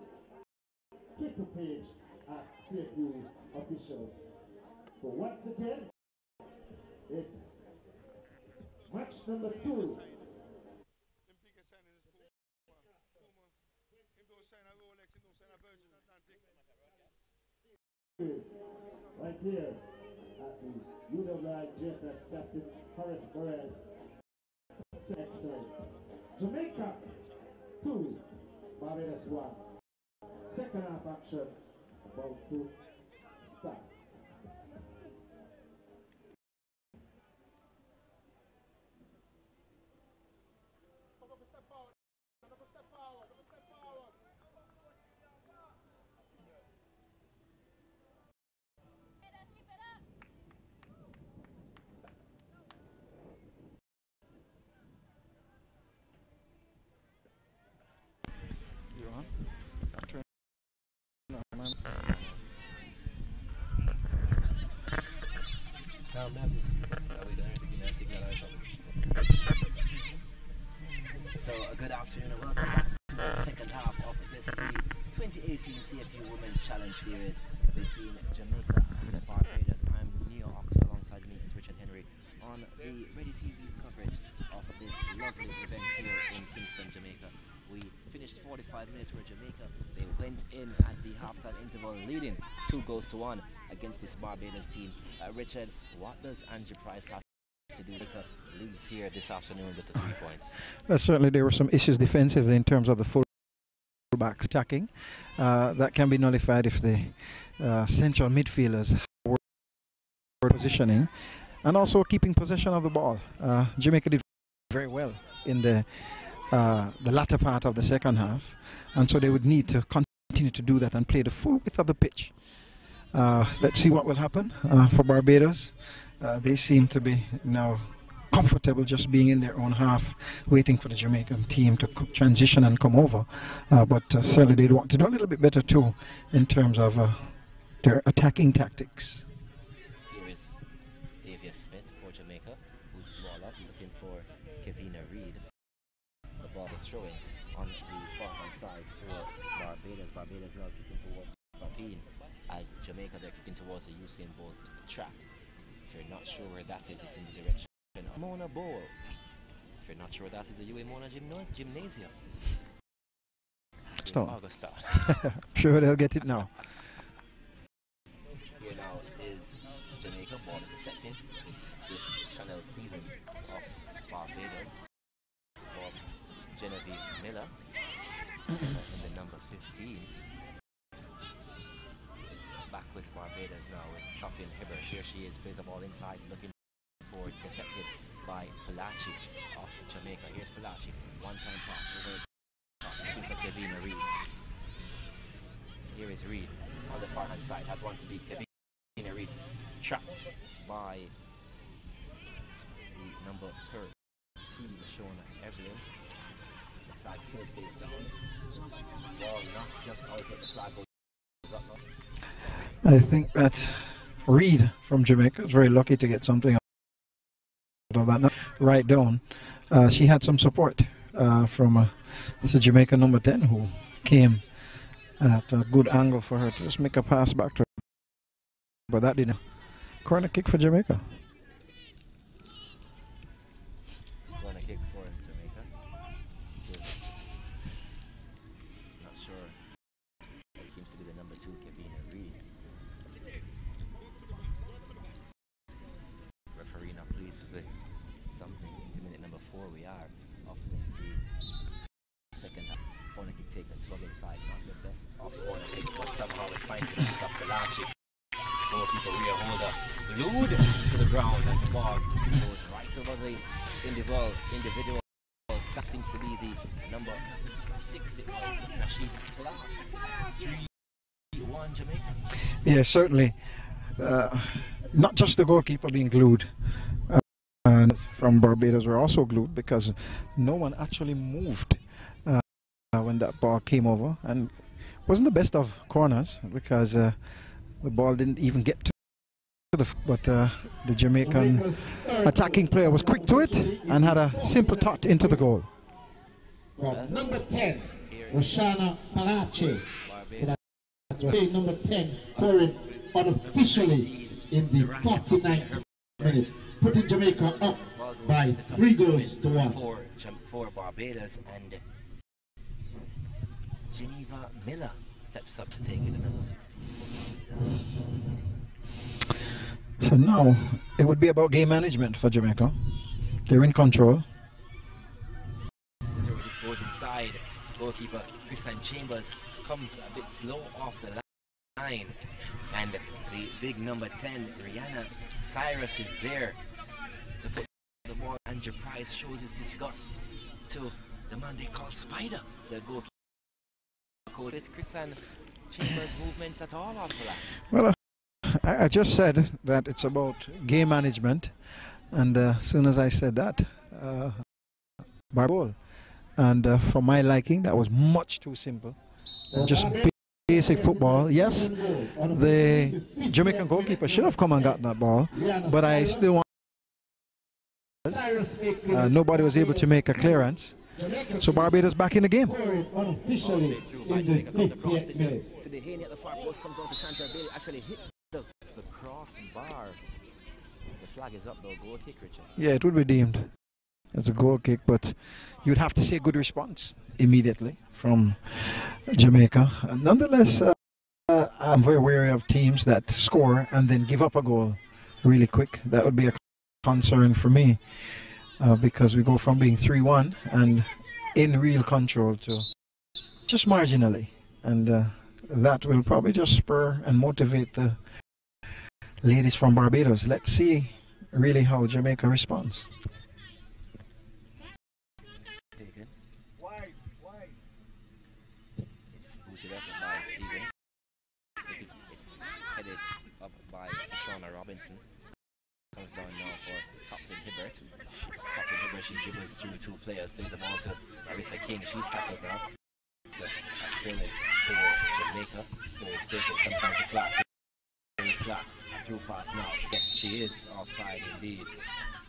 Twitter page at CFU official. So once again, it's match number 2. Right here at the UWI JFF Captain Horace Burrell. Excellent. Jamaica 2. Barbados 1. Second half action about to start. So, good afternoon and welcome back to the second half of this 2018 CFU Women's Challenge Series between Jamaica and Barbados. I'm Neo Oxford, alongside me is Richard Henry on the Ready TV's coverage of this lovely event here in Kingston, Jamaica. We finished 45 minutes for Jamaica. They went in at the halftime interval leading 2-1 against this Barbados team. Richard, what does Angie Price have to do? Jamaica leaves here this afternoon with the 3 points. Well, certainly there were some issues defensively in terms of the fullbacks attacking. That can be nullified if the central midfielders were positioning and also keeping possession of the ball. Jamaica did very well in the latter part of the second half, and so they would need to continue to do that and play the full width of the pitch. Let's see what will happen for Barbados. They seem to be now comfortable just being in their own half, waiting for the Jamaican team to transition and come over. But certainly they'd want to do a little bit better too in terms of their attacking tactics. Here is Davia Smith for Jamaica, who's smaller, looking for Kevina Reed. The ball is throwing on the far-hand side for Barbados. Barbados now kicking towards Papine, as Jamaica they're kicking towards the Usain Bolt track. If you're not sure where that is, it's in the direction of Mona Bowl. If you're not sure where that is, the UA Mona Gymnasium. Augusta. Sure they'll get it now. Here now is Jamaica, ball intercepting. It's with Chanel Stephen of Barbados, of Genevieve Miller, in the number 15. It's back with Barbados now. It's Choppin Hibber. Here she is, plays the ball inside, looking for intercepted by Palachi of Jamaica. Here's Palachi, one-time pass over the top, looking for Kevina Reed. Here is Reed on the far-hand side, has one to beat Kevina Reed, trapped by the number 13, Shona Evelyn. The flag still stays down. Ball not just out at the flag, but goes up now. I think that Reed from Jamaica is very lucky to get something out of that. Right down. She had some support from the Jamaica number 10 who came at a good angle for her to just make a pass back to her. But that didn't. Corner kick for Jamaica. Corner kick for Jamaica. Not sure. It seems to be the number 2, Kevina Reed. Referee not pleased with something. Into minute number 4 we are of this second half. Corner kick taken, swung inside. Not the best off corner kick, but somehow it finds it up the Lachi. Goalkeeper rear holder glued to the ground, and the ball goes right over the individual. That seems to be the number 6. It was Rashid Clark. 3-1 Jamaica. Yeah, certainly. Not just the goalkeeper being glued. And from Barbados were also glued because no one actually moved when that ball came over, and wasn't the best of corners because the ball didn't even get to but the Jamaican attacking player was quick to it and had a simple tot into the goal. From number 10, Roshana Palache. So that's right. Number 10 scoring unofficially in the 49th minute, putting Jamaica up by 3 goals to 1. For Barbados, and Geneva Miller steps up to take it at number 15. So now it would be about game management for Jamaica. They're in control. So it just goes inside. Goalkeeper Christian Chambers comes a bit slow off the line, and the big number 10 Rihanna Cyrus is there to put the ball. Andrew Price shows his disgust to the man they call Spider, the goalkeeper. With Christian Chambers' movements at all off the line. Well, I just said that it's about game management, and as soon as I said that, ball, and for my liking, that was much too simple. Just basic football. Yes, the Jamaican goalkeeper should have come and gotten that ball, but I still want. Nobody was able to make a clearance, so Barbados back in the game. Unofficially in the 50th minute. Haney at the far post comes down to Sandra Bailey, actually hit the crossbar. The flag is up though, goal kick, Richard. Yeah, it would be deemed as a goal kick, but you'd have to see a good response immediately from Jamaica. Nonetheless, I'm very wary of teams that score and then give up a goal really quick. That would be a concern for me because we go from being 3-1 and in real control to just marginally, and that will probably just spur and motivate the ladies from Barbados. Let's see really how Jamaica responds. It's booted up by Stevens. It's headed up by Shauna Robinson. comes down now for Toplin Hibbert. Toplin Hibbert, she dribbles through two players, plays the ball to Marissa King. She's tackled now. So, trailing for Jamaica. So it's taken, comes down to Clark. Clark, through pass now. Yes, she is offside indeed,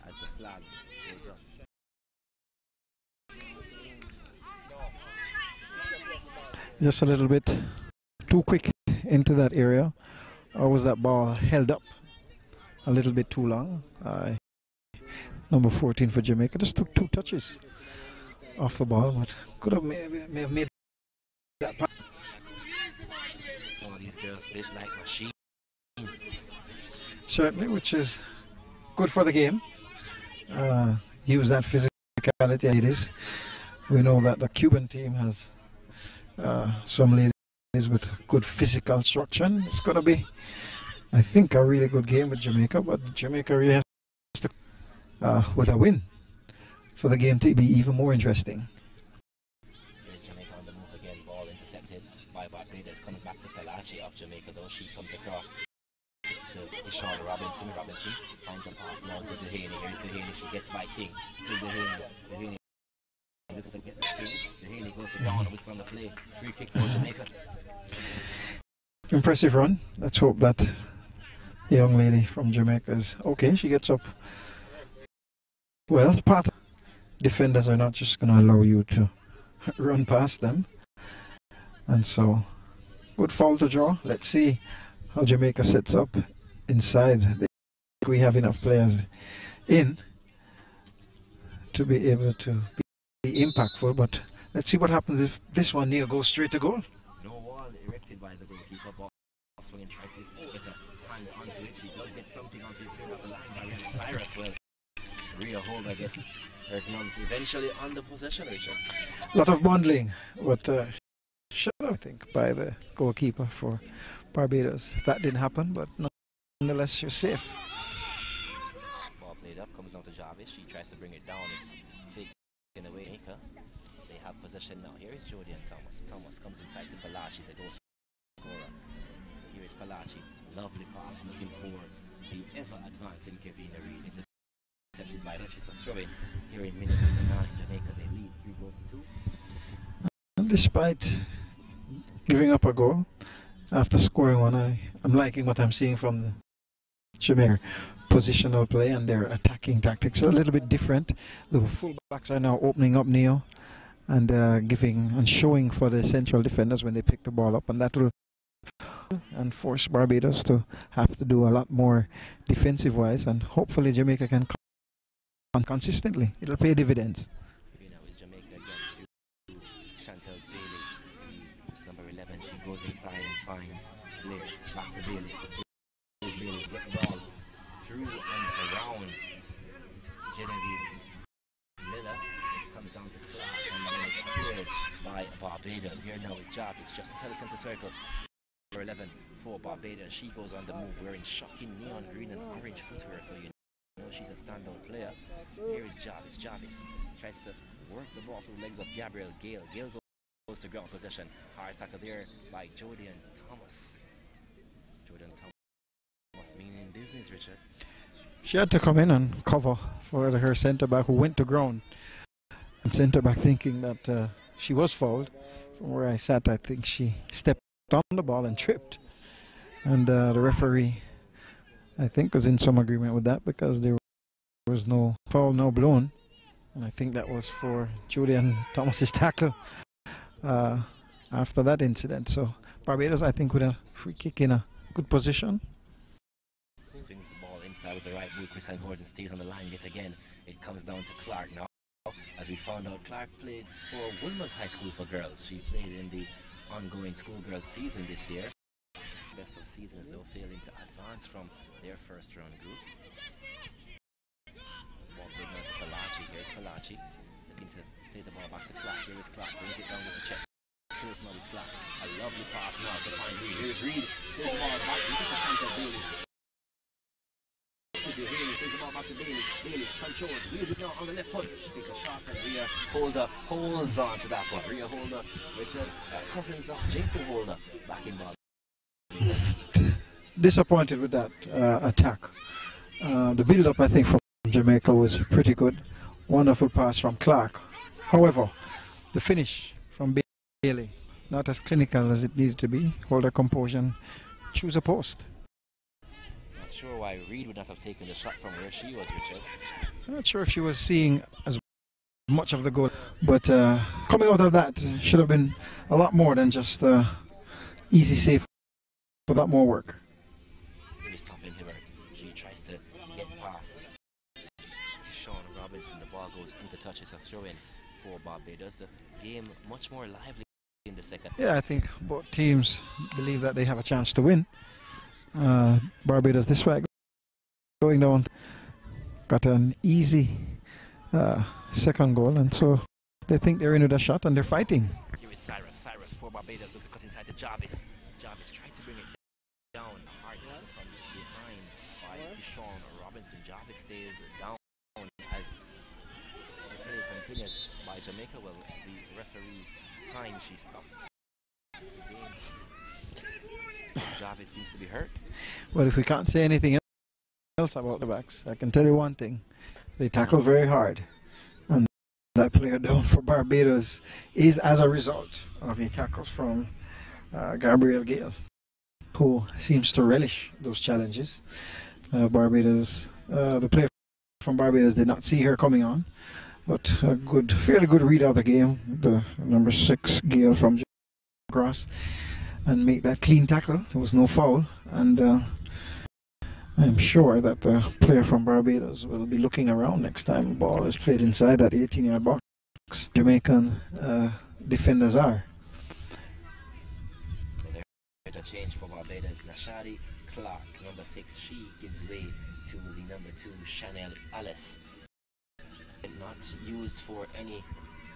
as the flag goes up. Just a little bit too quick into that area, or was that ball held up a little bit too long? Number 14 for Jamaica just took 2 touches off the ball, but could have may have made that pass. Some of these girls bit like machines. Certainly, which is good for the game. Use that physicality it is. We know that the Cuban team has some ladies with good physical structure. It's going to be, I think, a really good game with Jamaica, but Jamaica really has to, with a win, for the game to be even more interesting. Here's Jamaica on the move again, ball intercepted by Barbados, coming back to Palachi of Jamaica, though she comes across to Shauna Robinson. Robinson finds a pass now to Dehaney. Here's Dehaney, she gets by King. Still Dehaney looks to get the King. Dehaney goes to down, a whistle on the play. Free kick for Jamaica. Impressive run. Let's hope that the young lady from Jamaica is okay. She gets up. Well, part of defenders are not just going to allow you to run past them. And so, good foul to draw. Let's see how Jamaica sets up inside. We have enough players in to be able to be impactful, but let's see what happens if this one here goes straight to goal. No wall erected by the goalkeeper, but swinging tries to get a hand onto it. She does get something onto it, clear off the line by Cyrus. Well, Rhea Holder gets her gloves eventually on the possession, Richard. A lot of bundling, but shut I think, by the goalkeeper for Barbados. That didn't happen, but nonetheless, you're safe. Ball played up, comes down to Jarvis. She tries to bring it down. It's taken away. Jamaica. They have possession now. Here is Jody and Thomas. Thomas comes inside to Palachi, the goal scorer. Here is Palachi. Lovely pass, looking for the ever-advancing Kevin Reed. Intercepted by She's a throw-in. Here in minute number 9, Jamaica, they lead 3 goals to 2. And despite giving up a goal after scoring one, I'm liking what I'm seeing from the Jamaica positional play and their attacking tactics. A little bit different. The fullbacks are now opening up Neo and giving and showing for the central defenders when they pick the ball up, and that will and force Barbados to have to do a lot more defensive wise, and hopefully Jamaica can come consistently. It'll pay dividends. Here now is Jamaica again to Chantel Bailey, number 11. She goes inside and finds Blair. Back to Bailey. Bailey get the ball through and around Genevieve Miller. It comes down to Clark and then it's cleared by Barbados. Here now is Jarvis just to the center circle. Number 11 for Barbados. She goes on the move wearing shocking neon green and orange footwear, so you know she's a standout player. Here is Jarvis. Jarvis tries to work the ball through the legs of Gabriel Gale. Gale goes to ground possession. Hard tackle there by Jody and Thomas. Jody and Thomas meaning business, Richard. She had to come in and cover for her centre back, who went to ground. And centre back thinking that she was fouled. From where I sat, I think she stepped on the ball and tripped. And the referee, I think, was in some agreement with that because there was no foul, no blown. And I think that was for Julian Thomas's tackle after that incident. So Barbados, I think, with a free kick in a good position. Swings the ball inside with the right boot. Chris Gordon stays on the line yet again. It comes down to Clark now. As we found out, Clark played for Wilmer's High School for Girls. She played in the ongoing schoolgirls season this year. Best of seasons, though, failing to advance from their first round group. Ball played now to Palachi. Here's Palachi looking to play the ball back to Clark. Here is Clark, brings it down with the chest. Here's now is Clark. A lovely pass now to find Reed. Here's Reed. Here's the ball back. Look at the chance of Bailey. Here's the ball back to Bailey. Bailey controls. Wheels it now on the left foot. Takes a shot and Rhea Holder holds on to that one. Rhea Holder, Richard, cousins of Jason Holder, back in ball. Disappointed with that attack The build-up, I think, from Jamaica was pretty good. Wonderful pass from Clark. However, the finish from Bailey, not as clinical as it needed to be. Hold her composure and choose a post. Not sure why Reed would not have taken the shot from where she was, Richard. I'm not sure if she was seeing as much of the goal, but coming out of that should have been a lot more than just easy save, a lot more work. Here's Topping Hibbert. She tries to get past Sean Robinson. The ball goes into touch. It's a throw-in for Barbados. The game much more lively in the second. Yeah, I think both teams believe that they have a chance to win. Barbados this way, going down, got an easy second goal, and so they think they're in with a shot and they're fighting. Here is Cyrus. Cyrus for Barbados looks to cut inside to Jarvis. Jarvis tried to bring it down. Hard from behind by Sean Robinson. Jarvis stays down as the play continues by Jamaica. Well, the referee behind, she stops the game. Jarvis seems to be hurt. Well, if we can't say anything else about the backs, I can tell you one thing. They tackle very hard. And that player down for Barbados is as a result of the tackles from Gabriel Gale, who seems to relish those challenges. Barbados, the player from Barbados did not see her coming on, but a fairly good read of the game. The number 6 Gale from across and make that clean tackle. There was no foul, and I'm sure that the player from Barbados will be looking around next time the ball is played inside that 18-yard box. Jamaican defenders are. Well, there's a change for Barbados. Nashadi Clark, number 6, she gives way to the number 2, Chanel Alice. Not used for any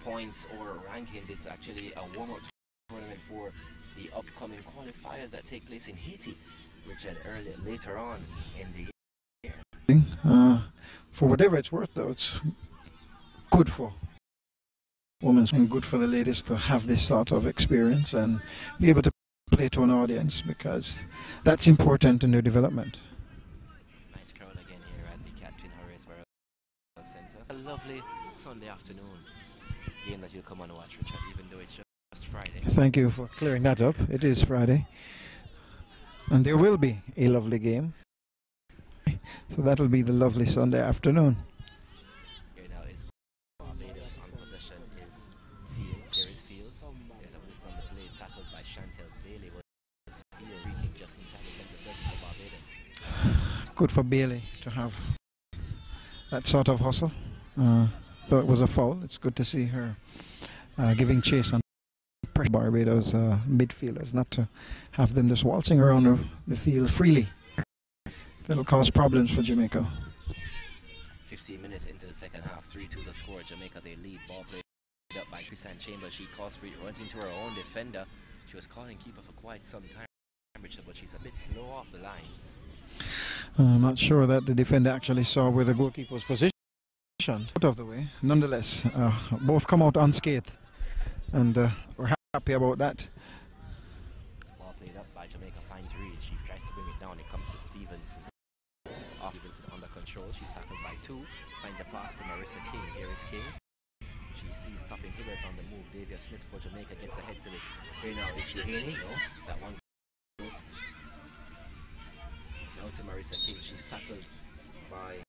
points or rankings. It's actually a warm-up tournament for the upcoming qualifiers that take place in Haiti, which had later on in the year. For whatever it's worth, though, it's good for women and good for the ladies to have this sort of experience and be able to play to an audience, because that's important in their development. Nice crowd again here at the Catherine Harrisburg Center. A lovely Sunday afternoon game that you'll come on and watch, Richard, even though it's just Friday. Thank you for clearing that up. It is Friday. And there will be a lovely game. So that'll be the lovely Sunday afternoon. Here now is Barbados on possession is Fields. Here is Fields. There's a missed on the play tackled by Chantel Bailey. Fields reaching just inside the center circle for Barbados. Good for Bailey to have that sort of hustle. Though it was a foul, it's good to see her giving chase on Barbados midfielders, not to have them just waltzing around the field freely. That'll cause problems for Jamaica. 15 minutes into the second half, 3-2 the score. Jamaica, they lead. Ball played up by Tristan Chambers. She calls for it, runs into her own defender. She was calling keeper for quite some time, but she's a bit slow off the line. I'm not sure that the defender actually saw where the goalkeeper was positioned. Out of the way. Nonetheless, both come out unscathed, and we're happy about that. Ball played up by Jamaica, finds Reed. She tries to bring it down. It comes to Stevenson. Stevenson under control. She's tackled by 2. Finds a pass to Marissa King. Here is King. She sees Topping Hibbert on the move. Davia Smith for Jamaica gets ahead to it. Here now is Dehaney. No, that one goes down to Marissa King. She's tackled by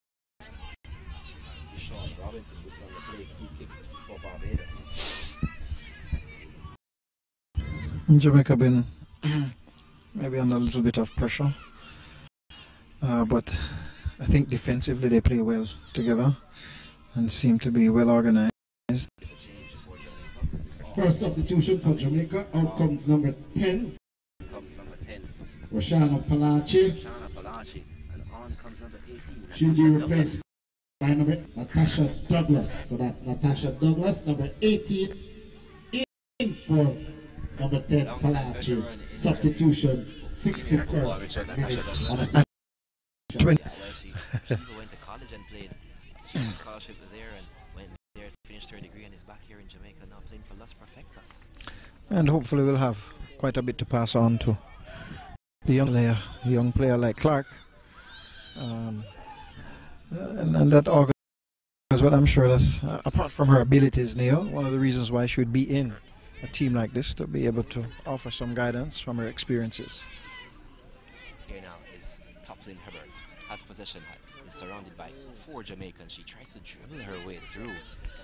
Sean Robinson. This on the play. Free kick for Barbados. Jamaica been maybe under a little bit of pressure, but I think defensively they play well together and seem to be well organized. First substitution for Jamaica. Out comes number 10. Comes number 10. Roshana Palachi. Shana Palachi. And on comes number 18. She'll be replaced by number Natasha Douglas. So that Natasha Douglas, number 18, in for number 10 Palachi. Substitution 61st minute. 20. She went to college and played. She was scholarship there and went there, finished her degree, and is back here in Jamaica now playing for Los Perfectas. And hopefully we'll have quite a bit to pass on to the young player like Clark. and that augurs well. I'm sure that's apart from her abilities, Neil, one of the reasons why she would be in a team like this, to be able to offer some guidance from her experiences. Here now is Toplin Herbert, has possession, is surrounded by 4 Jamaicans. She tries to dribble her way through,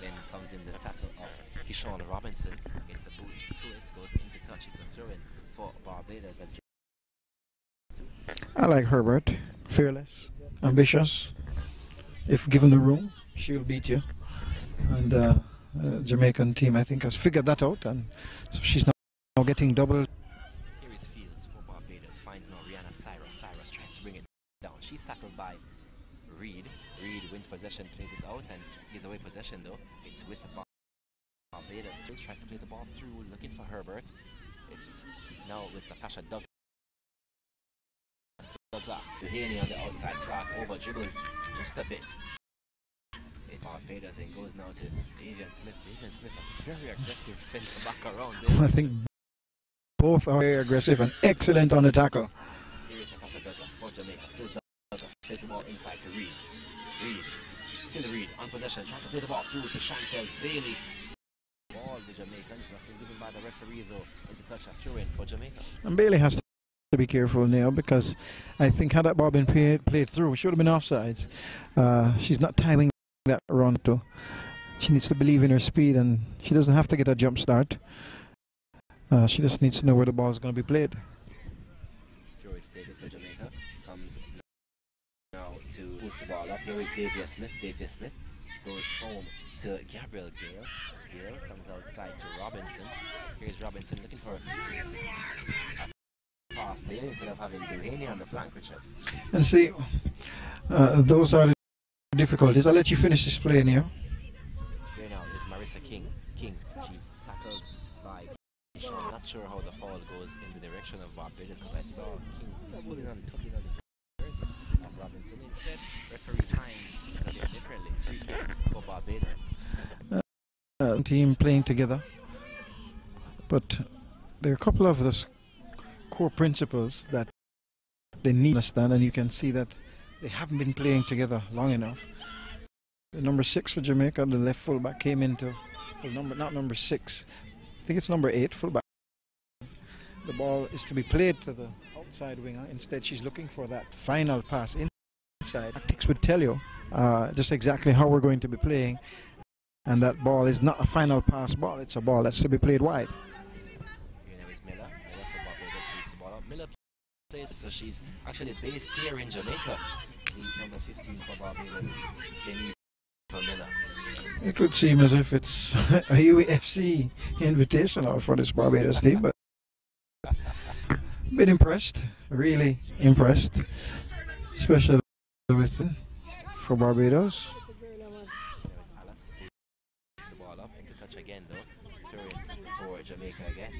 then comes in the tackle of Keyshawn Robinson. It's a boot to it, goes into touch. It's a throw-in for Barbados. I like Herbert, fearless, ambitious. If given the room, she'll beat you. And Jamaican team, I think, has figured that out, and so she's now getting double. Here is Fields for Barbados, finds now Rihanna Cyrus. Cyrus tries to bring it down. She's tackled by Reed. Reed wins possession, plays it out, and gives away possession though. It's with the Barbados. Fields tries to play the ball through, looking for Herbert. It's now with Natasha Douglas. Duhaney on the outside. Clark over dribbles just a bit. It Barbados and goes now to Davian Smith. Davian Smith, a very aggressive centre back around there. I think both are very aggressive and excellent on the tackle. Here is Natasha Douglas for Jamaica. Still Douglas plays the ball inside to Reed. Reed, still Reed on possession. Tries to play the ball through to Chantel Bailey. Ball the Jamaicans, not been given by the referee though. Into touch, a throw in for Jamaica. And Bailey has to be careful now, because I think had that ball been played through, she would have been offsides. She's not timing that run too. She needs to believe in her speed, and she doesn't have to get a jump start. She just needs to know where the ball is going to be played. Throw is taken for Jamaica. Comes now to puts the ball up. Here is Davia Smith. Davia Smith goes home to Gabriel Gale. Gale comes outside to Robinson. Here's Robinson looking for a pass there instead of having Duhaney on the flank, Richard. And see, those are the difficulties. I'll let you finish this play here. Here now is Marissa King. King, she's tackled by Keyshawn. I'm not sure how the foul goes in the direction of Barbados, because I saw King tugging on the verge of Robinson. Instead, referee Hines looked at it differently. Free kick for Barbados. Team playing together, but there are a couple of those core principles that they need to understand, and you can see that they haven't been playing together long enough. The number 6 for Jamaica, the left fullback, came into, well, not number 6, I think it's number 8 fullback. The ball is to be played to the outside winger. Instead, she's looking for that final pass inside. Tactics would tell you just exactly how we're going to be playing, and that ball is not a final pass ball. It's a ball that's to be played wide. Here now is Miller. Miller for Barbados picks the ball up. Miller plays, so she's actually based here in Jamaica. The number 15 for Barbados, Jenny for Miller. It could seem as if it's a UFC invitational for this Barbados team, but been impressed, really impressed, especially with for Barbados. Again though, throw it for Jamaica again.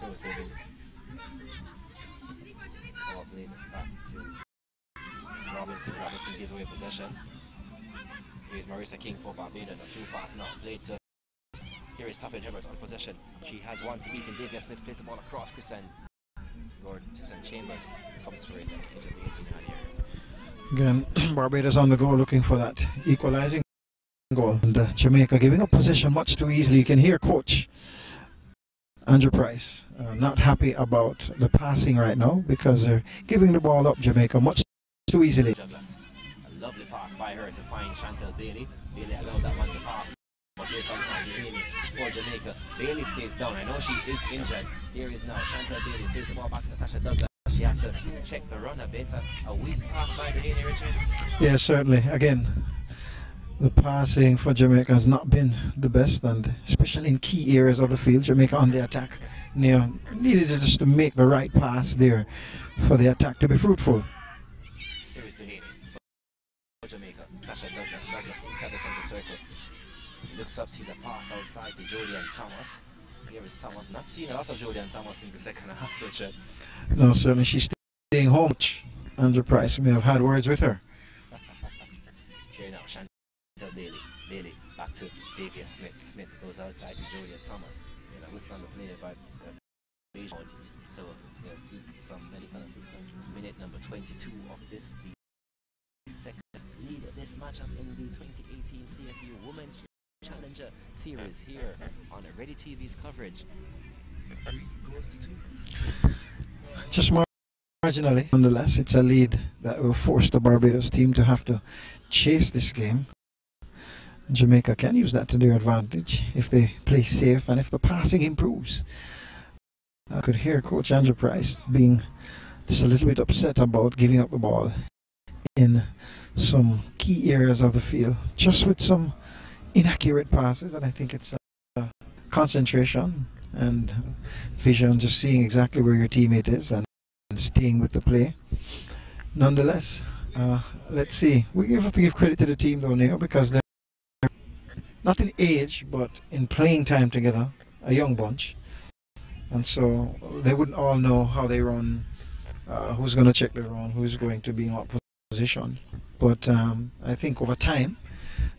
So it's a ball played back to Robinson. Robinson gives away possession. Here's Marissa King for Barbados. A through pass now played to. Here is Toplin Herbert on possession. She has one to beat, and Davia Smith plays the ball across. Chris and Chambers comes for it at the edge of the 18-yard area. Again, Barbados on the go looking for that equalizing goal. And Jamaica giving up possession much too easily. You can hear Coach Andrew Price not happy about the passing right now, because they're giving the ball up, Jamaica, much too easily. Douglas, a lovely pass by her to find Chantel Bailey. Bailey allowed that one to pass. But here comes now Bailey for Jamaica. Bailey stays down. I know she is injured. Here is now Chantel Bailey. Plays the ball back to Natasha Douglas. She has to check the run a bit. A weak pass by Duhaney, Richard. Yeah, certainly. Again, the passing for Jamaica has not been the best, and especially in key areas of the field. Jamaica on the attack, needed just to make the right pass there for the attack to be fruitful. Here is Duhaney for Jamaica. Natasha Douglas. Douglas inside the center circle. He looks up, sees a pass outside to Julian Thomas. Here is Thomas. Not seen a lot of Julian Thomas since the second half, Richard. No, certainly she's staying home. Andrew Price may have had words with her. Here now, Chantel Bailey. Bailey back to Davia Smith. Smith goes outside to Julian Thomas. And a whistle on the play by so they'll seek some medical assistance. minute number 22 of this, the second lead of this matchup in the 2018 CFU Women's Challenger Series here on Ready TV's coverage. Goes to 2. Just marginally. Nonetheless, it's a lead that will force the Barbados team to have to chase this game. Jamaica can use that to their advantage if they play safe and if the passing improves. I could hear Coach Andrew Price being just a little bit upset about giving up the ball in some key areas of the field, just with some inaccurate passes, and I think it's concentration and vision, just seeing exactly where your teammate is and staying with the play. Nonetheless, let's see. We have to give credit to the team though now, because they're not in age but in playing time together, a young bunch, and so they wouldn't all know how they run, who's going to check the run, who's going to be in what position. But I think over time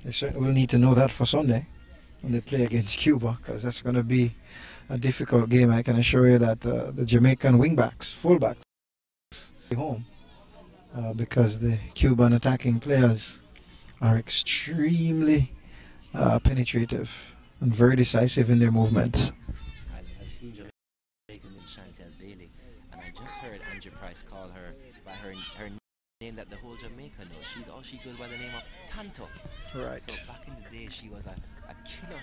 they certainly will need to know that for Sunday when they play against Cuba, because that's going to be a difficult game. I can assure you that the Jamaican wingbacks, fullbacks, will be home because the Cuban attacking players are extremely penetrative and very decisive in their movements. I've seen Jamaican in Chantel Bailey, and I just heard Andrew Price call her by her name that the whole Jamaica knows. She goes by the name of Tanto. Right. So back in the day, she was a killer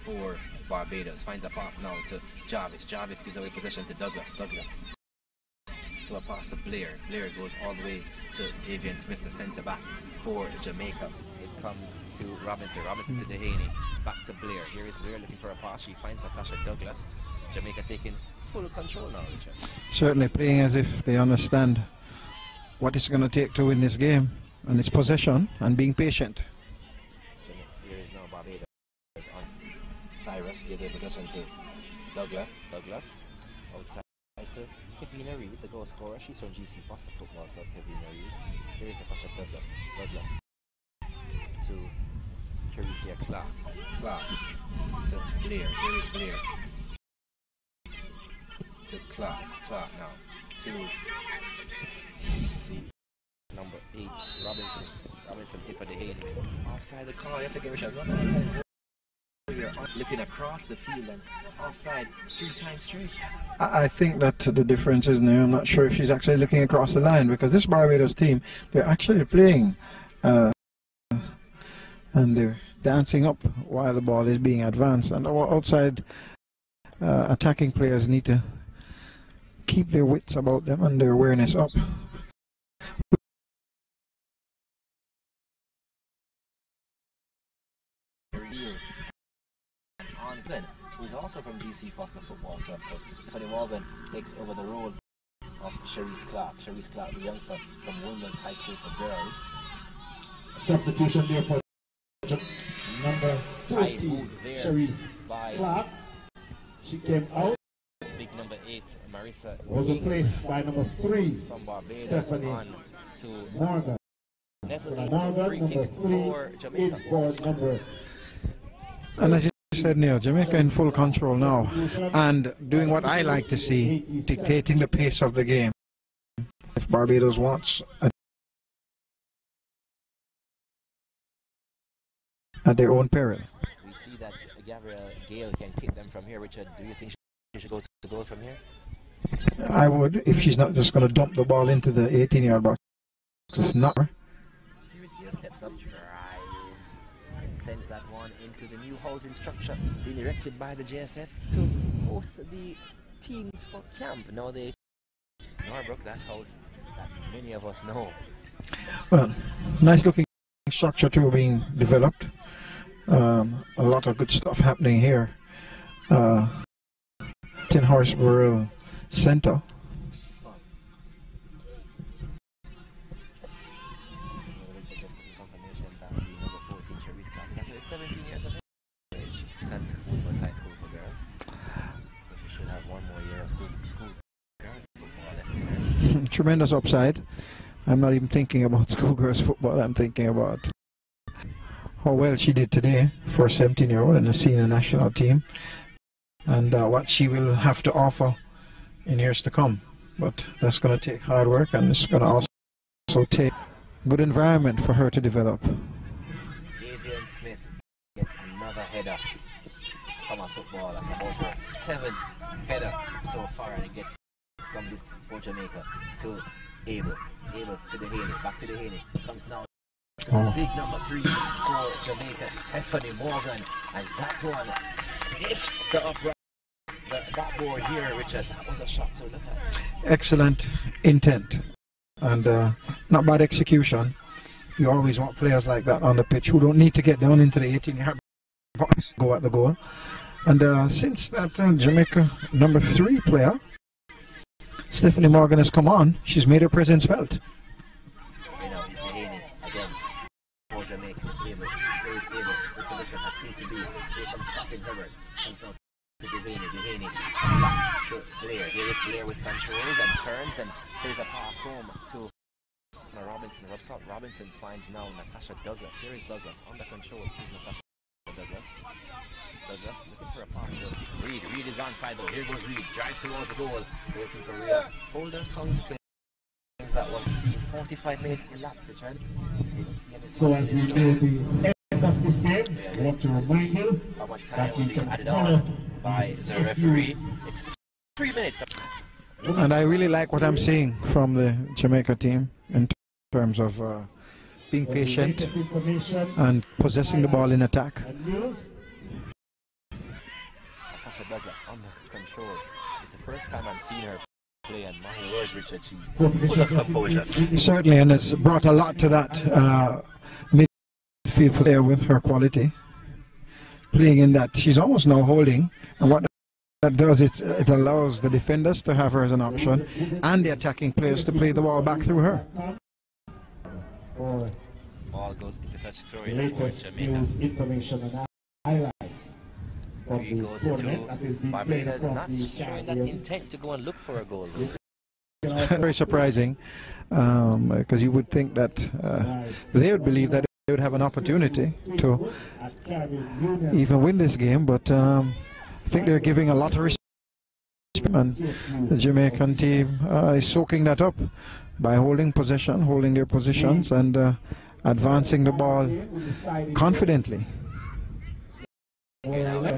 for Barbados. Finds a pass now to Jarvis. Jarvis gives away possession to Douglas. Douglas to a pass to Blair. Blair goes all the way to Davian Smith, the centre back for Jamaica. It comes to Robinson. Robinson to Dehaney. Back to Blair. Here is Blair looking for a pass. She finds Natasha Douglas. Jamaica taking full control now, Richard. Certainly playing as if they understand what it's going to take to win this game, and it's possession and being patient. Here is now Barbados on Cyrus. Gives a possession to Douglas. Douglas outside to Kevina Reed, the goal scorer. She's from GC Foster Football Club. Kevina Reed. Here is Natasha Douglas. Douglas to Carisia Clark. Clark to Blair. Here is Blair. To Clark. Clark now to the number 8, Robinson. Robinson hit for the head. Offside the call. You have to give a shot. Looking across the field and offside 3 times straight. I think that the difference is now, I'm not sure if she's actually looking across the line, because this Barbados team, they're actually playing and they're dancing up while the ball is being advanced, and our outside attacking players need to keep their wits about them and their awareness up. Who's also from GC Foster Football Club, so Stephanie Morgan takes over the role of Cherise Clark. Cherise Clark, the youngster from Women's High School for Girls. Substitution there for number 14, Cherise Clark. She came out. Big number 8, Marissa was replaced by number 3, from Barbados, Stephanie on to Morgan. Morgan, number 3, in for number. And as you said, Neil, Jamaica in full control now and doing what I like to see, dictating the pace of the game. If Barbados wants at their own peril. We see that Gabrielle Gale can kick them from here. Richard, do you think she should go to goal from here? I would, if she's not just going to dump the ball into the 18-yard box. It's not. Here's Gale, steps up, drives, and sends that one into the new housing structure being erected by the JFF to host the teams for camp. Now they Norbrook, that house that many of us know. Well, nice looking structure too being developed. A lot of good stuff happening here. 10 Horseborough Center. Confirmation that the number 14 Cherise Clark, actually 17 years of age, sent to Woodward High School for girls. So she should have one more year of school girls football left in her. Tremendous upside. I'm not even thinking about schoolgirls football. I'm thinking about how well she did today for a 17-year-old in the senior national team, and what she will have to offer in years to come. But that's going to take hard work, and it's going to also take good environment for her to develop. Davian Smith gets another header from a football. That's about her 7th header so far, and it gets some this for Jamaica to Abel to Dehaney, back to Dehaney, comes now to the big number 3 for Jamaica, Stephanie Morgan, and that one sniffs the upright. That board here, Richard, that was a shot to look at. Excellent intent and not bad execution. You always want players like that on the pitch who don't need to get down into the 18-yard box, go at the goal. And since that Jamaica number 3 player, Stephanie Morgan, has come on, she's made her presence felt. You know, it's Dehaney again for Jamaica. It's Abel. There is Abel. The position has 3 to be. Here comes Captain Herbert. Comes down to Dehaney. Dehaney comes back to Blair. Here is Blair with control and turns, and there's a pass home to Robinson. Robinson finds now Natasha Douglas. Here is Douglas under control. Here's Natasha Douglas. Douglas looking for a pass to Reed. Reed is onside though. Here goes Reed. Drives towards the goal. Looking for Reed. Holder comes that one. See 45 minutes elapsed, Richard. So as we know the end of this game, I want to remind you how much time that you will be can added follow on by the referee. It's 3 minutes. And I really like what I'm seeing from the Jamaica team in terms of being patient and possessing the ball in attack. Natasha Douglas under control. It's the first time I'm seeing her play, and my word, Richard, she's full of composure. Certainly, and it's brought a lot to that midfield player with her quality. Playing in that, she's almost now holding, and what that does, it allows the defenders to have her as an option, and the attacking players to play the ball back through her. Ball goes into touch story for Jamaica. Information and highlights from Three the goes tournament that is into being played Barbados, across not the showing that intent to go and look for a goal. Very surprising, because you would think that they would believe that they would have an opportunity to even win this game, but I think they're giving a lot of respect, and the Jamaican team is soaking that up by holding possession, holding their positions, and advancing the ball confidently.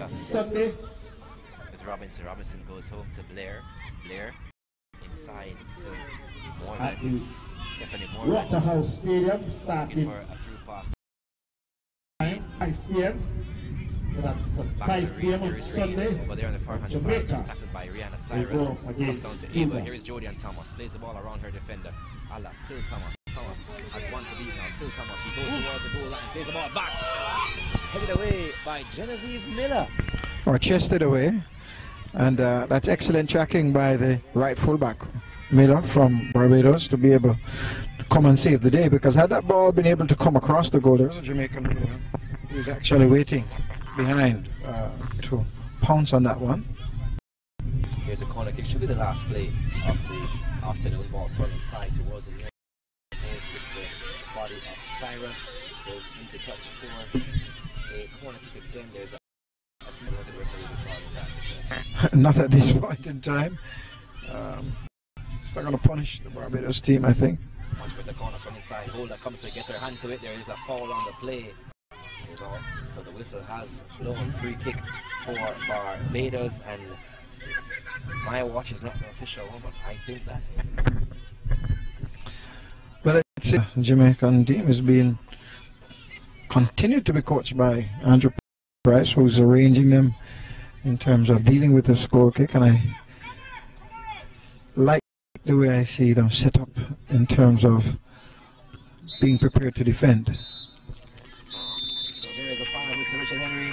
Sunday. It's Robinson. Robinson goes home to Blair. Blair inside to Morgan. Stephanie Morgan. Waterhouse Stadium Looking starting for a through pass. 5 p.m. So that's Back 5 to p.m. on Reed. Sunday. Over there on the far hand side, Jamaica just tackled by Rihanna Cyrus. go Comes against down to Ava. Cuba. Here is Jodian Thomas. Plays the ball around her defender. Allah, still Thomas. Thomas has one to beat now. Still Thomas. She goes towards the goal line. Plays the ball back. It's headed away by Genevieve Miller. Or chested away, and that's excellent tracking by the right fullback Miller from Barbados to be able to come and save the day, because had that ball been able to come across the goal, there was a Jamaican player who was actually waiting behind to pounce on that one. Here's a corner kick. Should be the last play of the afternoon. Ball swung inside towards the net. It's the body of Cyrus. Goes into touch for a corner kick again. There's a Not at this point in time. It's not going to punish the Barbados team, I think. Much better corner from inside. Holder comes to get her hand to it. There is a foul on the play. So the whistle has blown. Free kick for Barbados, and my watch is not the official one, but I think that's it. Well, it's the Jamaican team is being continued to be coached by Andrew Price, who's arranging them in terms of dealing with the score kick, and I like the way I see them set up in terms of being prepared to defend. So there is the final whistle, Richard Henry.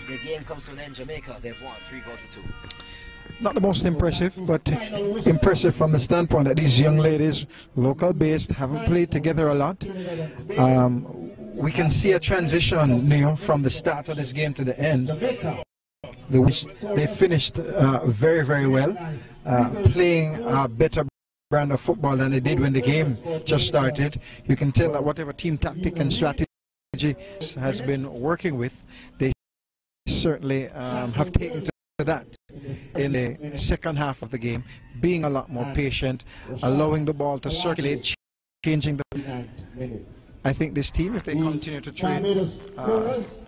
The game comes to an end. Jamaica, they've won 3-2. Not the most impressive, but impressive from the standpoint that these young ladies, local based, haven't played together a lot. We can see a transition, Neil, from the start of this game to the end. They finished very, very well, playing a better brand of football than they did when the game just started. You can tell that whatever team tactic and strategy has been working with, they certainly have taken to that in the second half of the game, being a lot more patient, allowing the ball to circulate, changing the... I think this team, if they continue to train,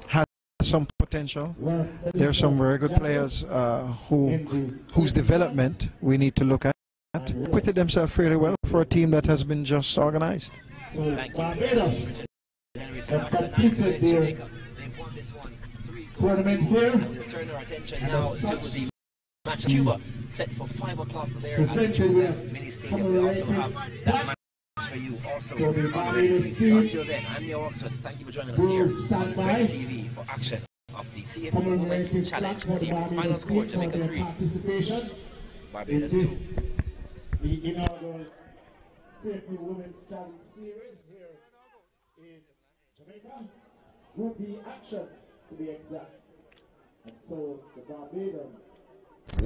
has some potential. There are some very good players whose development we need to look at. Acquitted themselves fairly well for a team that has been just organized. Barbados have completed their tournament here. We'll turn our attention now to the match of Cuba, set for 5 o'clock there at the mini stadium. We also have that match for you also on Reggae TV. Until then, I'm Neil Oxford. Thank you for joining us here on Reggae TV for action of the CFU Women's Challenge Series. Final score, Jamaica 3, Barbados 2. The inaugural CFU Women's Challenge Series here in Jamaica. Group B action, to be exact. And so the Barbados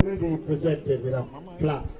will be presented with a plaque